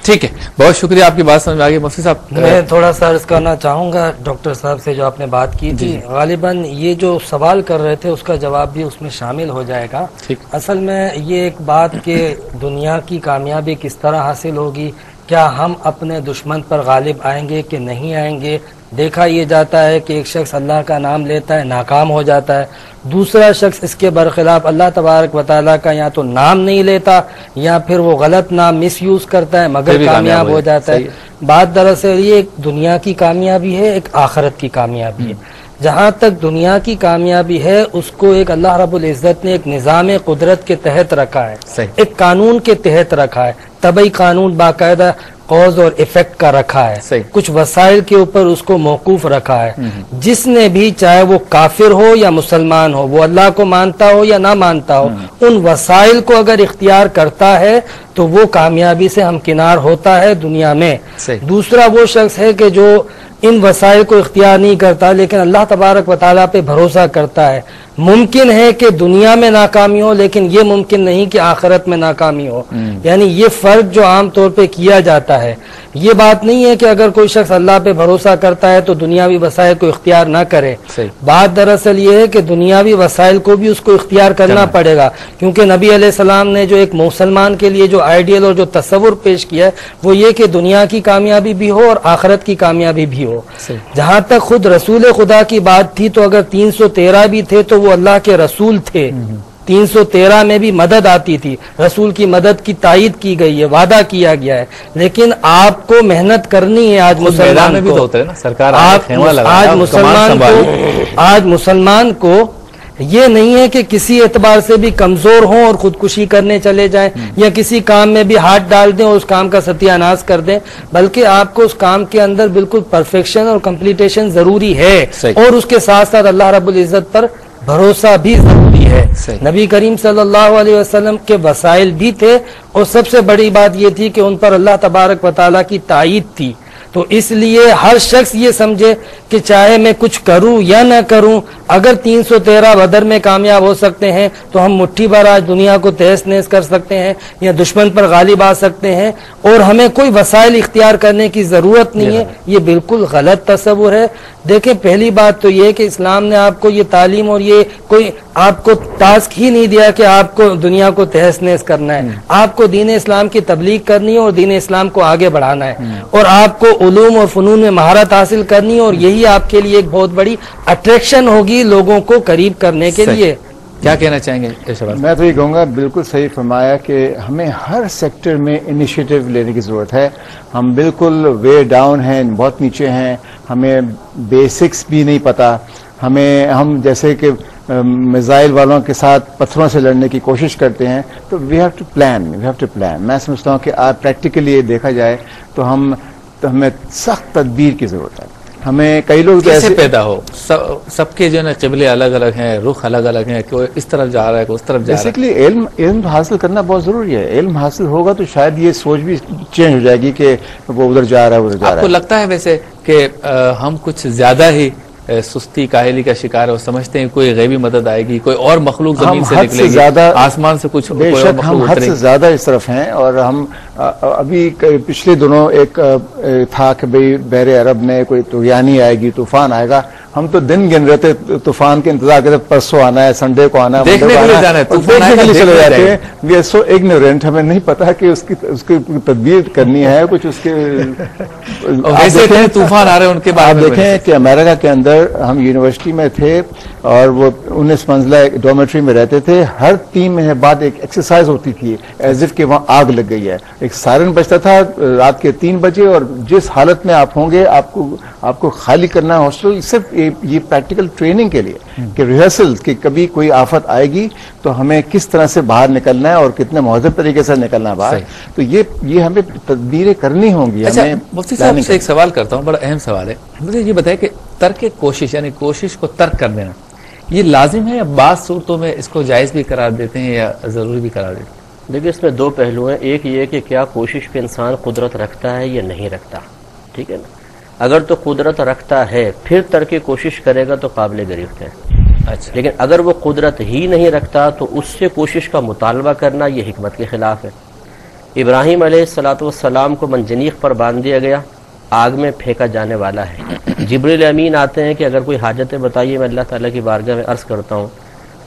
ٹھیک ہے، بہت شکریہ، آپ کی بات سمجھ میں آ گئی۔ مفتی صاحب میں تھوڑا سا عرض کرنا چاہوں گا ڈاکٹر صاحب سے جو آپ نے بات کی تھی، غالباً یہ جو سوال کر رہے تھے اس کا جواب بھی اس میں شامل ہو جائے گا۔ اصل میں یہ ایک بات کہ دنیا کی کامیابی کس طرح حاصل ہوگی، کیا ہم اپنے دشمن پر غالب آئیں گے کہ نہیں آئیں گے؟ دیکھا یہ جاتا ہے کہ ایک شخص اللہ کا نام لیتا ہے، ناکام ہو جاتا ہے، دوسرا شخص اس کے برخلاف اللہ تبارک و تعالیٰ کا یا تو نام نہیں لیتا یا پھر وہ غلط نام مس یوز کرتا ہے مگر کامیاب ہو جاتا ہے۔ بات دراصل یہ ایک دنیا کی کامیابی ہے، ایک آخرت کی کامیابی ہے۔ جہاں تک دنیا کی کامیابی ہے اس کو ایک اللہ رب العزت نے ایک نظام قدرت کے تحت رکھا ہے، ایک قانون کے تحت رکھا ہے، طبعی قانون باقاعدہ کوز اور ایفیکٹ کا رکھا ہے، کچھ وسائل کے اوپر اس کو موقوف رکھا ہے۔ جس نے بھی چاہے وہ کافر ہو یا مسلمان ہو، وہ اللہ کو مانتا ہو یا نہ مانتا ہو، ان وسائل کو اگر اختیار کرتا ہے تو وہ کامیابی سے ہمکنار ہوتا ہے دنیا میں۔ دوسرا وہ شخص ہے کہ جو ان وسائل کو اختیار نہیں کرتا لیکن اللہ تبارک و تعالیٰ پہ بھروسہ کرتا ہے، ممکن ہے کہ دنیا میں ناکامی ہو لیکن یہ ممکن نہیں کہ آخرت میں ناکامی ہو۔ یعنی یہ فرق جو عام طور پہ کیا جاتا ہے، یہ بات نہیں ہے کہ اگر کوئی شخص اللہ پہ بھروسہ کرتا ہے تو دنیاوی وسائل کو اختیار نہ کرے۔ بات دراصل یہ ہے کہ دنیاوی وسائل کو بھی اس کو اختیار کرنا پڑے گا، کیونکہ نبی علیہ السلام نے جو ایک مسلمان کے لیے جو آئیڈیل اور جو تصور پیش کیا ہے وہ یہ کہ دنیا کی کامیابی بھی ہو اور آخرت کی کامیابی بھی ہو۔ جہاں تک خود رسول خدا کی بات تھی تو اگر 313 بھی تھے تو وہ اللہ کے رسول تھے، 313 میں بھی مدد آتی تھی، رسول کی مدد کی تائید کی گئی ہے، وعدہ کیا گیا ہے، لیکن آپ کو محنت کرنی ہے۔ آج مسلمان کو یہ نہیں ہے کہ کسی اعتبار سے بھی کمزور ہوں اور خودکشی کرنے چلے جائیں یا کسی کام میں بھی ہاتھ ڈال دیں اور اس کام کا ستیہ ناش کر دیں، بلکہ آپ کو اس کام کے اندر بالکل پرفیکشن اور کمپلیٹیشن ضروری ہے، اور اس کے ساتھ ساتھ اللہ رب العزت پر بھروسہ بھی ضروری ہے۔ ہے. نبی کریم صلی اللہ علیہ وسلم کے وسائل بھی تھے اور سب سے بڑی بات یہ تھی کہ ان پر اللہ تبارک و تعالیٰ کی تائید تھی. تو اس لیے ہر شخص یہ سمجھے کہ چاہے میں کچھ کروں یا نہ کروں، اگر 313 بدر میں کامیاب ہو سکتے ہیں تو ہم مٹھی بھر آج دنیا کو تہس نہس کر سکتے ہیں یا دشمن پر غالب آ سکتے ہیں، اور ہمیں کوئی وسائل اختیار کرنے کی ضرورت نہیں ہے. یہ بالکل غلط تصور ہے. دیکھیں، پہلی بات تو یہ کہ اسلام نے آپ کو یہ تعلیم اور یہ کوئی آپ کو ٹاسک ہی نہیں دیا کہ آپ کو دنیا کو تہس نہس کرنا ہے. آپ کو دین اسلام کی تبلیغ کرنی ہے اور دین اسلام کو آگے بڑھانا ہے، اور آپ کو علوم اور فنون میں مہارت حاصل کرنی ہے، اور یہی آپ کے لیے ایک بہت بڑی اٹریکشن ہوگی لوگوں کو قریب کرنے کے لیے. کیا کہنا چاہیں گے؟ میں تو یہ کہوں گا، بالکل صحیح فرمایا کہ ہمیں ہر سیکٹر میں انیشیٹو لینے کی ضرورت ہے. ہم بالکل وے ڈاؤن ہیں، بہت نیچے ہیں، ہمیں بیسکس بھی نہیں پتا. ہم جیسے کہ میزائل والوں کے ساتھ پتھروں سے لڑنے کی کوشش کرتے ہیں، تو وی ہیو ٹو پلان. میں سمجھتا ہوں کہ پریکٹیکلی دیکھا جائے تو ہمیں سخت تدبیر کی ضرورت ہے. ہمیں کئی لوگ کیسے پیدا ہو، سب کے جو ہے قبلے الگ الگ ہیں، رخ الگ الگ ہیں، کوئی اس طرف جا رہا ہے کوئی اس طرف جا رہا ہے. بیسیکلی علم حاصل کرنا بہت ضروری ہے. علم حاصل ہوگا تو شاید یہ سوچ بھی چینج ہو جائے گی کہ وہ ادھر جا رہا ہے ادھر جا رہا ہے. آپ کو لگتا ہے ویسے کہ ہم کچھ زیادہ ہی سستی کاہلی کا شکار ہے، وہ سمجھتے ہیں کوئی غیبی مدد آئے گی، کوئی اور مخلوق زمین سے نکلے گی، آسمان سے کچھ بے شک ہم حد سے زیادہ اس طرف ہیں. اور ہم ابھی پچھلے دنوں ایک تھا کہ بھئی بحر عرب میں کوئی طغیانی آئے گی، طوفان آئے گا. ہم تو دن گن رہے تھے طوفان کے انتظار کرتے، پرسوں آنا ہے، سنڈے کو آنا ہے، دیکھنے کے لیے جانا ہے، دیکھنے کے لیے چلے جاتے ہیں. We are so ignorant. ہمیں نہیں پتا کہ اس کی تدبیر کرنی ہے کچھ. اس کے طوفان آ رہے ہیں ان کے بعد. آپ دیکھیں کہ امریکہ کے اندر ہم یونیورسٹی میں تھے اور وہ 19 منزلہ ڈورمیٹری میں رہتے تھے. ہر 3 مہینے بعد ایک ایکسرسائز ہوتی تھی ایز اف کہ وہاں آگ لگ گئی ہے. ایک سائرن بجتا تھا رات کے 3 بجے، اور جس حالت میں آپ ہوں گے آپ کو خالی کرنا ہے ہاسٹل. صرف یہ پریکٹیکل ٹریننگ کے لیے کہ ریہرسل کہ کبھی کوئی آفت آئے گی تو ہمیں کس طرح سے باہر نکلنا ہے اور کتنے مہذب طریقے سے نکلنا ہے باہر. تو یہ ہمیں تدبیریں کرنی ہوں گی. اچھا مفتی صاحب سے ایک سوال کرتا ہوں، بڑا اہم سوال ہے. مجھے یہ بتائیں کہ ترک کوشش یعنی کوشش کو ترک کر دینا یہ لازم ہے یا بعض صورتوں میں اس کو جائز بھی قرار دیتے ہیں یا ضروری بھی قرار دیتے ہیں؟ دیکھیے، اس میں 2 پہلو ہیں. ایک یہ کہ کیا کوشش پہ انسان قدرت رکھتا ہے یا نہیں رکھتا. ٹھیک ہے نا؟ اگر تو قدرت رکھتا ہے پھر ترک کوشش کرے گا تو قابل گرفت ہے. اچھا، لیکن اگر وہ قدرت ہی نہیں رکھتا تو اس سے کوشش کا مطالبہ کرنا یہ حکمت کے خلاف ہے. ابراہیم علیہ السلام کو منجنیق پر باندھ دیا گیا، آگ میں پھینکا جانے والا ہے. جبریل امین آتے ہیں کہ اگر کوئی حاجت بتائیے، میں اللہ تعالیٰ کی بارگاہ میں عرض کرتا ہوں.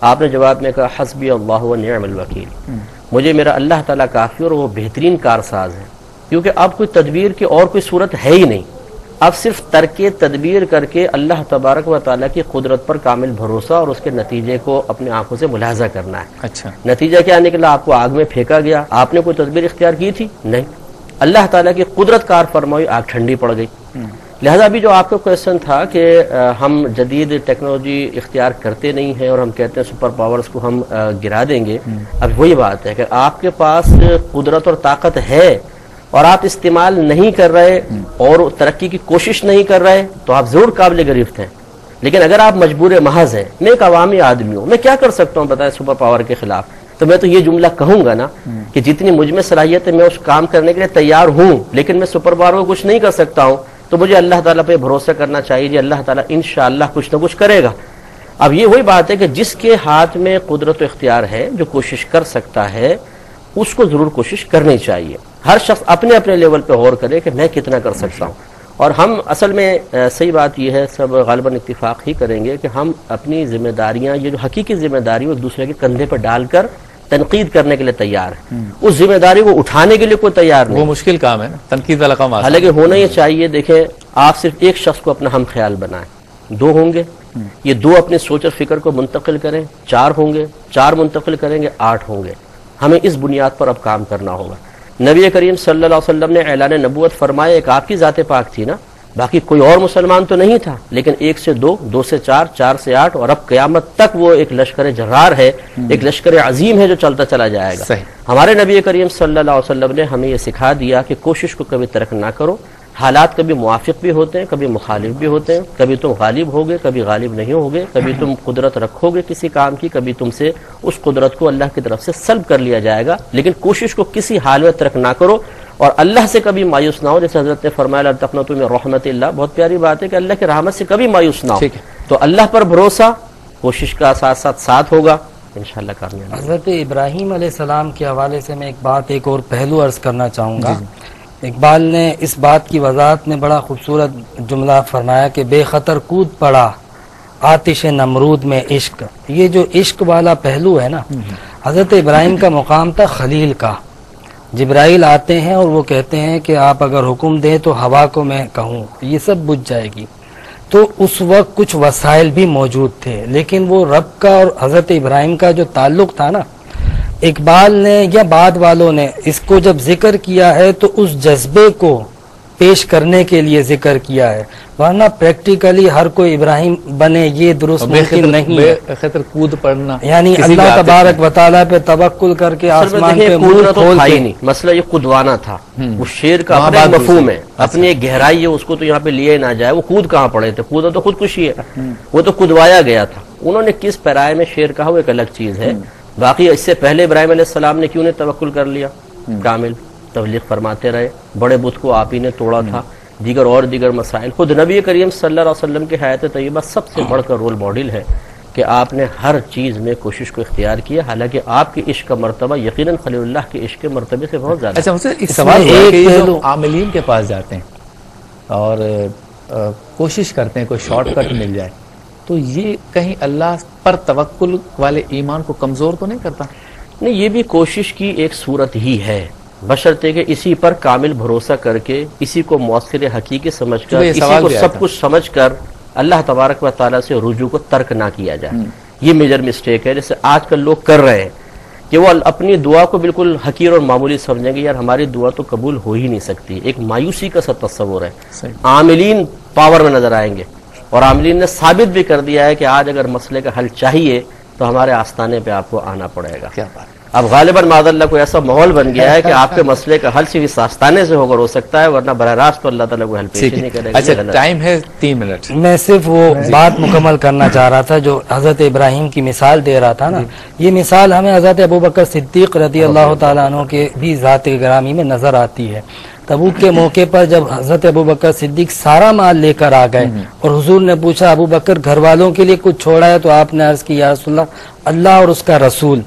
آپ نے جواب میں کہا حسبی اللہ و نعم الوکیل، مجھے میرا اللہ تعالیٰ کافی اور وہ بہترین کارساز ہے. کیونکہ اب کوئی تدبیر کی اور کوئی صورت ہے ہی نہیں. اب صرف ترک تدبیر کر کے اللہ تبارک و تعالیٰ کی قدرت پر کامل بھروسہ اور اس کے نتیجے کو اپنی آنکھوں سے ملاحظہ کرنا ہے. اچھا، نتیجہ کیا نکلا؟ آپ کو آگ میں پھینکا گیا. آپ نے کوئی تدبیر اختیار کی تھی؟ نہیں. اللہ تعالیٰ کی قدرت کار فرمائی، آگ ٹھنڈی پڑ گئی. لہذا بھی جو آپ کا کویشچن تھا کہ ہم جدید ٹیکنالوجی اختیار کرتے نہیں ہیں اور ہم کہتے ہیں سپر پاورز کو ہم گرا دیں گے. اب وہی بات ہے کہ آپ کے پاس قدرت اور طاقت ہے اور آپ استعمال نہیں کر رہے اور ترقی کی کوشش نہیں کر رہے تو آپ ضرور قابل گرفت ہیں. لیکن اگر آپ مجبور محض ہیں، میں ایک عوامی آدمی ہوں، میں کیا کر سکتا ہوں بتائیں سپر پاور کے خلاف؟ تو میں تو یہ جملہ کہوں گا نا کہ جتنی مجھ میں صلاحیت ہے میں اس کام کرنے کے لیے تیار ہوں، لیکن میں سپر پاور کو کچھ نہیں کر سکتا ہوں. تو مجھے اللہ تعالیٰ پہ بھروسہ کرنا چاہیے کہ اللہ تعالیٰ انشاءاللہ کچھ نہ کچھ کرے گا. اب یہ وہی بات ہے کہ جس کے ہاتھ میں قدرت و اختیار ہے، جو کوشش کر سکتا ہے، اس کو ضرور کوشش کرنی چاہیے. ہر شخص اپنے اپنے لیول پہ غور کرے کہ میں کتنا کر سکتا ہوں. اور ہم اصل میں صحیح بات یہ ہے، سب غالباً اتفاق ہی کریں گے کہ ہم اپنی ذمہ داریاں، یہ جو حقیقی ذمہ داری ایک دوسرے کے کندھے پر ڈال کر تنقید کرنے کے لیے تیار ہیں. اس ذمہ داری کو اٹھانے کے لیے کوئی تیار نہیں. وہ مشکل کام ہے، تنقید والا کام. حالانکہ ہونا یہ چاہیے. دیکھیں، آپ صرف ایک شخص کو اپنا ہم خیال بنائیں، 2 ہوں گے، یہ 2 اپنے سوچ اور فکر کو منتقل کریں، 4 ہوں گے، 4 منتقل کریں گے، 8 ہوں گے. ہمیں اس بنیاد پر اب کام کرنا ہوگا. نبی کریم صلی اللہ علیہ وسلم نے اعلان نبوت فرمایا، ایک آپ کی ذات پاک تھی نا، باقی کوئی اور مسلمان تو نہیں تھا، لیکن 1 سے 2، 2 سے 4، 4 سے 8، اور اب قیامت تک وہ ایک لشکر جرار ہے، ایک لشکر عظیم ہے جو چلتا چلا جائے گا. صحیح. ہمارے نبی کریم صلی اللہ علیہ وسلم نے ہمیں یہ سکھا دیا کہ کوشش کو کبھی ترک نہ کرو. حالات کبھی موافق بھی ہوتے ہیں، کبھی مخالف بھی ہوتے ہیں، کبھی تم غالب ہوگے، کبھی غالب نہیں ہوگے، کبھی تم قدرت رکھو گے کسی کام کی، کبھی تم سے اس قدرت کو اللہ کی طرف سے سلب کر لیا جائے گا، لیکن کوشش کو کسی حال میں ترک نہ کرو اور اللہ سے کبھی مایوس نہ ہو. جیسے حضرت نے فرمایا لا تقنطوا من رحمت اللہ، بہت پیاری بات ہے کہ اللہ کی رحمت سے کبھی مایوس نہ ہو. تو اللہ پر بھروسہ، کوشش کا ساتھ ہوگا، انشاءاللہ کامیاب. حضرت ابراہیم علیہ السلام کے حوالے سے میں ایک اور پہلو عرض کرنا چاہوں گا. اقبال نے اس بات کی وضاحت میں بڑا خوبصورت جملہ فرمایا کہ بے خطر کود پڑا آتش نمرود میں عشق. یہ جو عشق والا پہلو ہے نا، حضرت ابراہیم کا مقام تھا خلیل کا. جبرائیل آتے ہیں اور وہ کہتے ہیں کہ آپ اگر حکم دیں تو ہوا کو میں کہوں یہ سب بجھ جائے گی. تو اس وقت کچھ وسائل بھی موجود تھے، لیکن وہ رب کا اور حضرت ابراہیم کا جو تعلق تھا نا، اقبال نے یا بعد والوں نے اس کو جب ذکر کیا ہے تو اس جذبے کو پیش کرنے کے لیے ذکر کیا ہے، ورنہ پریکٹیکلی ہر کوئی ابراہیم بنے یہ درست ممکن نہیں ہے. بے خطر کود پڑنا یعنی اللہ تبارک و تعالیٰ پہ توکل کر کے آسمان پہ منہ کھول کے. نہیں، مسئلہ یہ قدوانا تھا. وہ شیر کا اپنا مفہوم ہے، اپنی ایک گہرائی ہے، اس کو تو یہاں پہ لیے نہ جائے. وہ کود کہاں پڑے تھے؟ کودنا تو خودکشی ہے، وہ تو کدوایا گیا تھا. انہوں نے کس پیرائے میں شیر کہا وہ ایک الگ چیز ہے. باقی اس سے پہلے ابراہیم علیہ السلام نے کیوں نے توکل کر لیا؟ کامل تبلیغ فرماتے رہے، بڑے بت کو آپ ہی نے توڑا تھا، دیگر مسائل. خود نبی کریم صلی اللہ علیہ وسلم کے حیات طیبہ سب سے بڑھ کر رول ماڈل ہے کہ آپ نے ہر چیز میں کوشش کو اختیار کیا، حالانکہ آپ کے عشق کا مرتبہ یقیناً خلیل اللہ کے عشق کے مرتبے سے بہت زیادہ. اچھا مجھ سے ایک سوال ہے کہ یہ جو عاملین کے پاس جاتے ہیں اور کوشش کرتے ہیں کوئی شارٹ کٹ مل جائے، تو یہ کہیں اللہ پر توکل والے ایمان کو کمزور تو نہیں کرتا؟ نہیں، یہ بھی کوشش کی ایک صورت ہی ہے، بشرطے کہ اسی پر کامل بھروسہ کر کے، اسی کو مؤثر حقیقی سمجھ کر، اسی کو سب کچھ سمجھ کر اللہ تبارک و تعالیٰ سے رجوع کو ترک نہ کیا جائے. یہ میجر مسٹیک ہے. جیسے آج کل لوگ کر رہے ہیں کہ وہ اپنی دعا کو بالکل حقیر اور معمولی سمجھیں گے، یار ہماری دعا تو قبول ہو ہی نہیں سکتی. ایک مایوسی کا سا تصور ہے. عاملین پاور میں نظر آئیں گے، اور عاملین نے ثابت بھی کر دیا ہے کہ آج اگر مسئلے کا حل چاہیے تو ہمارے آستانے پہ آپ کو آنا پڑے گا. کیا بات. اب غالباً معاذ اللہ کوئی ایسا ماحول بن گیا ہے کہ آپ کے مسئلے کا حل صرف اس آستانے سے ہو سکتا ہے، ورنہ براہ راست تو اللہ تعالیٰ کو حل پیش نہیں کرے گا. اچھا ٹائم ہے 3 منٹ. میں صرف وہ بات مکمل کرنا چاہ رہا تھا جو حضرت ابراہیم کی مثال دے رہا تھا نا. یہ مثال ہمیں حضرت ابوبکر صدیق رضی اللہ تعالیٰ عنہ کے بھی ذات گرامی میں نظر آتی ہے. تبوک کے موقع پر جب حضرت ابوبکر صدیق سارا مال لے کر آ گئے اور حضور نے پوچھا ابوبکر گھر والوں کے لیے کچھ چھوڑا ہے؟ تو آپ نے عرض کی یا رسول اللہ اور اس کا رسول.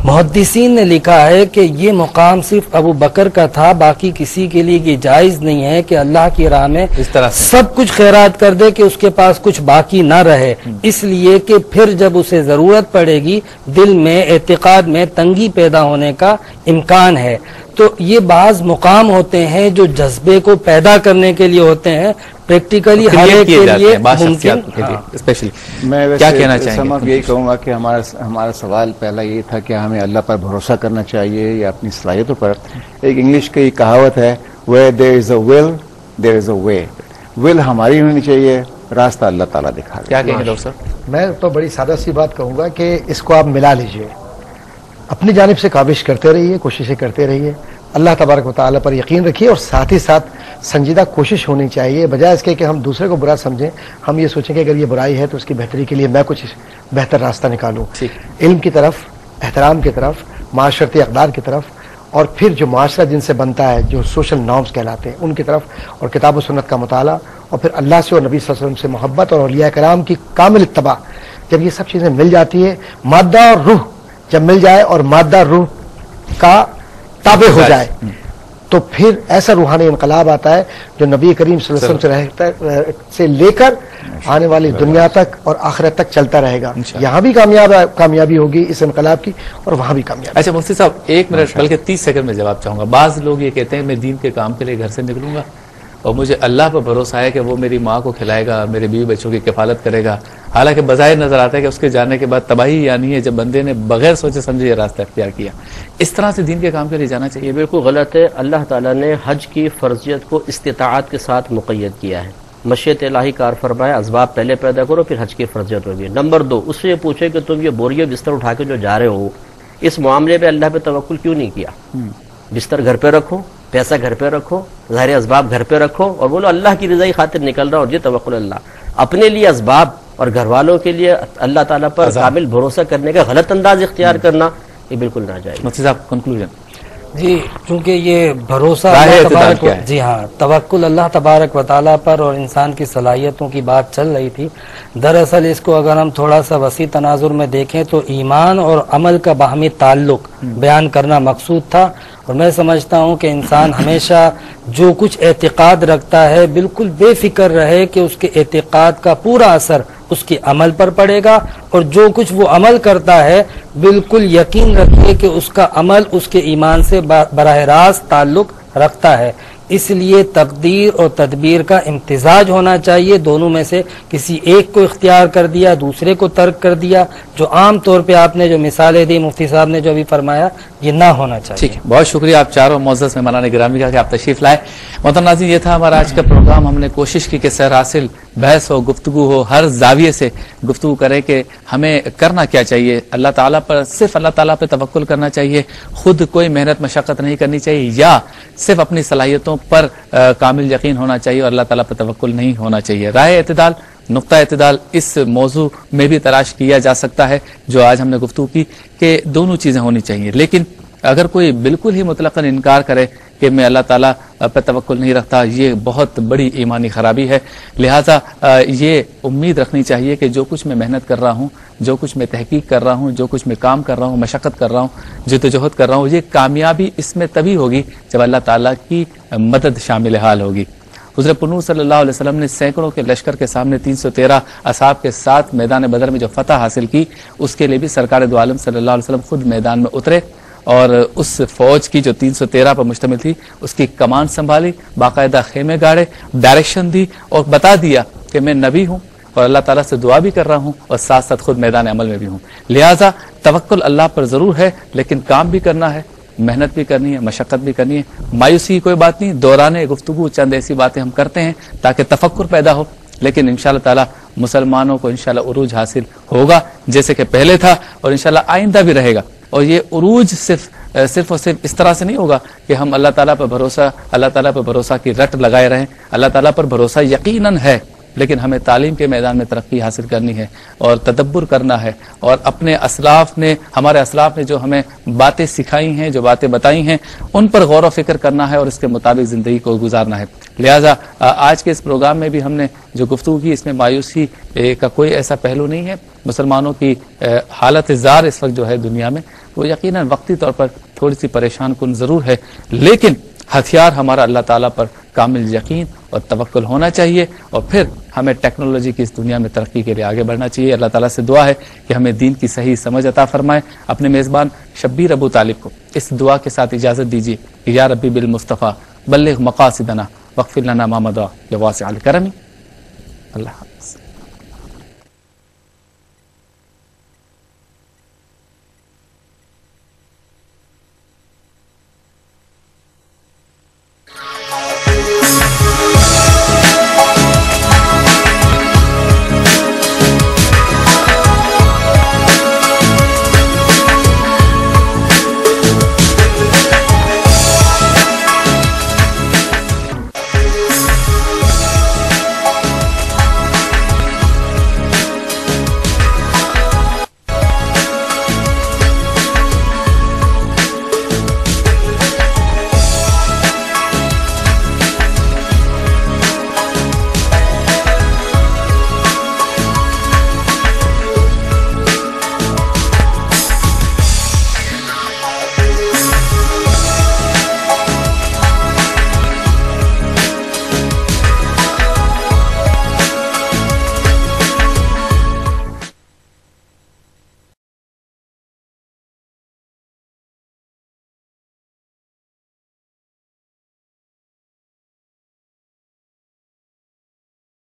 محدثین نے لکھا ہے کہ یہ مقام صرف ابوبکر کا تھا، باقی کسی کے لیے یہ جائز نہیں ہے کہ اللہ کی راہ میں اس طرح سب کچھ خیرات کر دے کہ اس کے پاس کچھ باقی نہ رہے. اس لیے کہ پھر جب اسے ضرورت پڑے گی دل میں اعتقاد میں تنگی پیدا ہونے کا امکان ہے. تو یہ بعض مقام ہوتے ہیں جو جذبے کو پیدا کرنے کے لیے ہوتے ہیں، پریکٹیکلی ہر ایک کے لیے ممکن. میں کیا کہنا چاہوں گا، یہی کہوں گا کہ ہمارا سوال پہلا یہ تھا کہ ہمیں اللہ پر بھروسہ کرنا چاہیے یا اپنی صلاحیتوں پر. ایک انگلش کی کہاوت ہے where there is a will there is a way. will ہماری ہونی چاہیے، راستہ اللہ تعالیٰ دکھا. کیا کہیں گے ڈاکٹر صاحب؟ میں تو بڑی سادہ سی بات کہوں گا کہ اس کو آپ ملا لیجئے، اپنی جانب سے کاوش کرتے رہیے، کوششیں کرتے رہیے، اللہ تبارک و تعالیٰ پر یقین رکھیے، اور ساتھ ہی ساتھ سنجیدہ کوشش ہونی چاہیے. بجائے اس کے کہ ہم دوسرے کو برا سمجھیں، ہم یہ سوچیں کہ اگر یہ برائی ہے تو اس کی بہتری کے لیے میں کچھ بہتر راستہ نکالوں. علم کی طرف، احترام کی طرف، معاشرتی اقدار کی طرف، اور پھر جو معاشرہ جن سے بنتا ہے، جو سوشل نارمز کہلاتے ہیں، ان کی طرف، اور کتاب و سنت کا مطالعہ، اور پھر اللہ سے اور نبی صلی اللہ علیہ وسلم سے محبت اور اولیاء کرام کی کامل اتباع. جب یہ سب چیزیں مل جاتی ہے، مادہ اور روح جب مل جائے اور مادہ روح کا تابع ہو جائے، تو پھر ایسا روحانی انقلاب آتا ہے جو نبی کریم صلی اللہ علیہ وسلم سے لے کر آنے والی دنیا تک اور آخرت تک چلتا رہے گا. یہاں بھی کامیابی ہوگی اس انقلاب کی، اور وہاں بھی کامیابی. اچھا مفتی صاحب 1 منٹ بلکہ 30 سیکنڈ میں جواب چاہوں گا. بعض لوگ یہ کہتے ہیں میں دین کے کام کے لیے گھر سے نکلوں گا اور مجھے اللہ پر بھروسہ ہے کہ وہ میری ماں کو کھلائے گا، میرے بیوی بچوں کی کفالت کرے گا، حالانکہ بظاہر نظر آتا ہے کہ اس کے جانے کے بعد تباہی آنی ہے جب بندے نے بغیر سوچے سمجھے یہ راستہ اختیار کیا. اس طرح سے دین کے کام کے لیے جانا چاہیے؟ یہ بالکل غلط ہے. اللہ تعالیٰ نے حج کی فرضیت کو استطاعت کے ساتھ مقید کیا ہے. مشیت الہی کار فرمایا، اسباب پہلے پیدا کرو پھر حج کی فرضیت ہوگی. نمبر 2، اس سے یہ پوچھے کہ تم یہ بوریے بستر اٹھا کے جو جا رہے ہو، اس معاملے پہ اللہ پہ توکل کیوں نہیں کیا؟ بستر گھر پہ رکھو، پیسہ گھر پہ رکھو، ظاہر اسباب گھر پہ رکھو اور بولو اللہ کی رضا کی خاطر نکل رہا ہوں، اور یہ توکل اللہ. اپنے لیے اسباب اور گھر والوں کے لیے اللہ تعالیٰ پر کامل بھروسہ کرنے کا غلط انداز اختیار کرنا یہ بالکل ناجائز. مفتی صاحب کنکلوژن. جی چونکہ یہ بھروسہ اللہ تبارک جی ہاں توکل اللہ تبارک و تعالیٰ پر اور انسان کی صلاحیتوں کی بات چل رہی تھی. دراصل اس کو اگر ہم تھوڑا سا وسیع تناظر میں دیکھیں تو ایمان اور عمل کا باہمی تعلق بیان کرنا مقصود تھا. اور میں سمجھتا ہوں کہ انسان ہمیشہ جو کچھ اعتقاد رکھتا ہے بالکل بے فکر رہے کہ اس کے اعتقاد کا پورا اثر اس کے عمل پر پڑے گا، اور جو کچھ وہ عمل کرتا ہے بالکل یقین رکھیے کہ اس کا عمل اس کے ایمان سے براہ راست تعلق رکھتا ہے. اس لیے تقدیر اور تدبیر کا امتزاج ہونا چاہیے، دونوں میں سے کسی ایک کو اختیار کر دیا دوسرے کو ترک کر دیا، جو عام طور پہ آپ نے جو مثالیں دی مفتی صاحب نے جو ابھی فرمایا یہ نہ ہونا چاہیے. ٹھیک ہے، بہت شکریہ آپ چاروں معزز مہمانان گرامی کا کہ آپ تشریف لائے. محترم ناظرین، یہ تھا ہمارا آج کا پروگرام. ہم نے کوشش کی کہ سیر حاصل بحث ہو، گفتگو ہو، ہر زاویے سے گفتگو کرے کہ ہمیں کرنا کیا چاہیے. اللہ تعالیٰ پر صرف اللہ تعالیٰ پہ توکل کرنا چاہیے، خود کوئی محنت مشقت نہیں کرنی چاہیے، یا صرف اپنی صلاحیتوں پر کامل یقین ہونا چاہیے اور اللہ تعالیٰ پر توکل نہیں ہونا چاہیے. راہ اعتدال، نقطہ اعتدال اس موضوع میں بھی تلاش کیا جا سکتا ہے جو آج ہم نے گفتگو کی کہ دونوں چیزیں ہونی چاہیے. لیکن اگر کوئی بالکل ہی مطلقاً انکار کرے کہ میں اللہ تعالیٰ پہ توکل نہیں رکھتا، یہ بہت بڑی ایمانی خرابی ہے. لہٰذا یہ امید رکھنی چاہیے کہ جو کچھ میں محنت کر رہا ہوں، جو کچھ میں تحقیق کر رہا ہوں، جو کچھ میں کام کر رہا ہوں، مشقت کر رہا ہوں، جدوجہد کر رہا ہوں، یہ کامیابی اس میں تبھی ہوگی جب اللہ تعالیٰ کی مدد شامل حال ہوگی. حضرت پرنور صلی اللہ علیہ وسلم نے سینکڑوں کے لشکر کے سامنے 313 اصحاب کے ساتھ میدان بدر میں جو فتح حاصل کی، اس کے لیے بھی سرکار دو عالم صلی اللہ علیہ وسلم خود میدان میں اترے اور اس فوج کی جو 313 پر مشتمل تھی اس کی کمان سنبھالی، باقاعدہ خیمے گاڑے، ڈائریکشن دی اور بتا دیا کہ میں نبی ہوں اور اللہ تعالیٰ سے دعا بھی کر رہا ہوں اور ساتھ ساتھ خود میدان عمل میں بھی ہوں. لہٰذا توکل اللہ پر ضرور ہے، لیکن کام بھی کرنا ہے، محنت بھی کرنی ہے، مشقت بھی کرنی ہے. مایوسی کی کوئی بات نہیں، دوران گفتگو چند ایسی باتیں ہم کرتے ہیں تاکہ تفکر پیدا ہو، لیکن انشاءاللہ تعالی مسلمانوں کو انشاءاللہ عروج حاصل ہوگا جیسے کہ پہلے تھا اور انشاءاللہ آئندہ بھی رہے گا. اور یہ عروج صرف اور صرف اس طرح سے نہیں ہوگا کہ ہم اللہ تعالیٰ پر بھروسہ کی رٹ لگائے رہیں. اللہ تعالیٰ پر بھروسہ یقیناً ہے، لیکن ہمیں تعلیم کے میدان میں ترقی حاصل کرنی ہے اور تدبر کرنا ہے، اور ہمارے اسلاف نے جو ہمیں باتیں سکھائی ہیں، جو باتیں بتائی ہیں، ان پر غور و فکر کرنا ہے اور اس کے مطابق زندگی کو گزارنا ہے. لہٰذا آج کے اس پروگرام میں بھی ہم نے جو گفتگو کی اس میں مایوسی کا کوئی ایسا پہلو نہیں ہے. مسلمانوں کی حالت زار اس وقت جو ہے دنیا میں وہ یقیناً وقتی طور پر تھوڑی سی پریشان کن ضرور ہے، لیکن ہتھیار ہمارا اللہ تعالیٰ پر کامل یقین اور توکل ہونا چاہیے، اور پھر ہمیں ٹیکنالوجی کی اس دنیا میں ترقی کے لیے آگے بڑھنا چاہیے. اللہ تعالیٰ سے دعا ہے کہ ہمیں دین کی صحیح سمجھ عطا فرمائے. اپنے میزبان شبیر ابو طالب کو اس دعا کے ساتھ اجازت دیجیے کہ یا ربی بالمصطفیٰ بلغ مقاصدنا واغفر لنا ما مضى بواسع الکرم. اللہ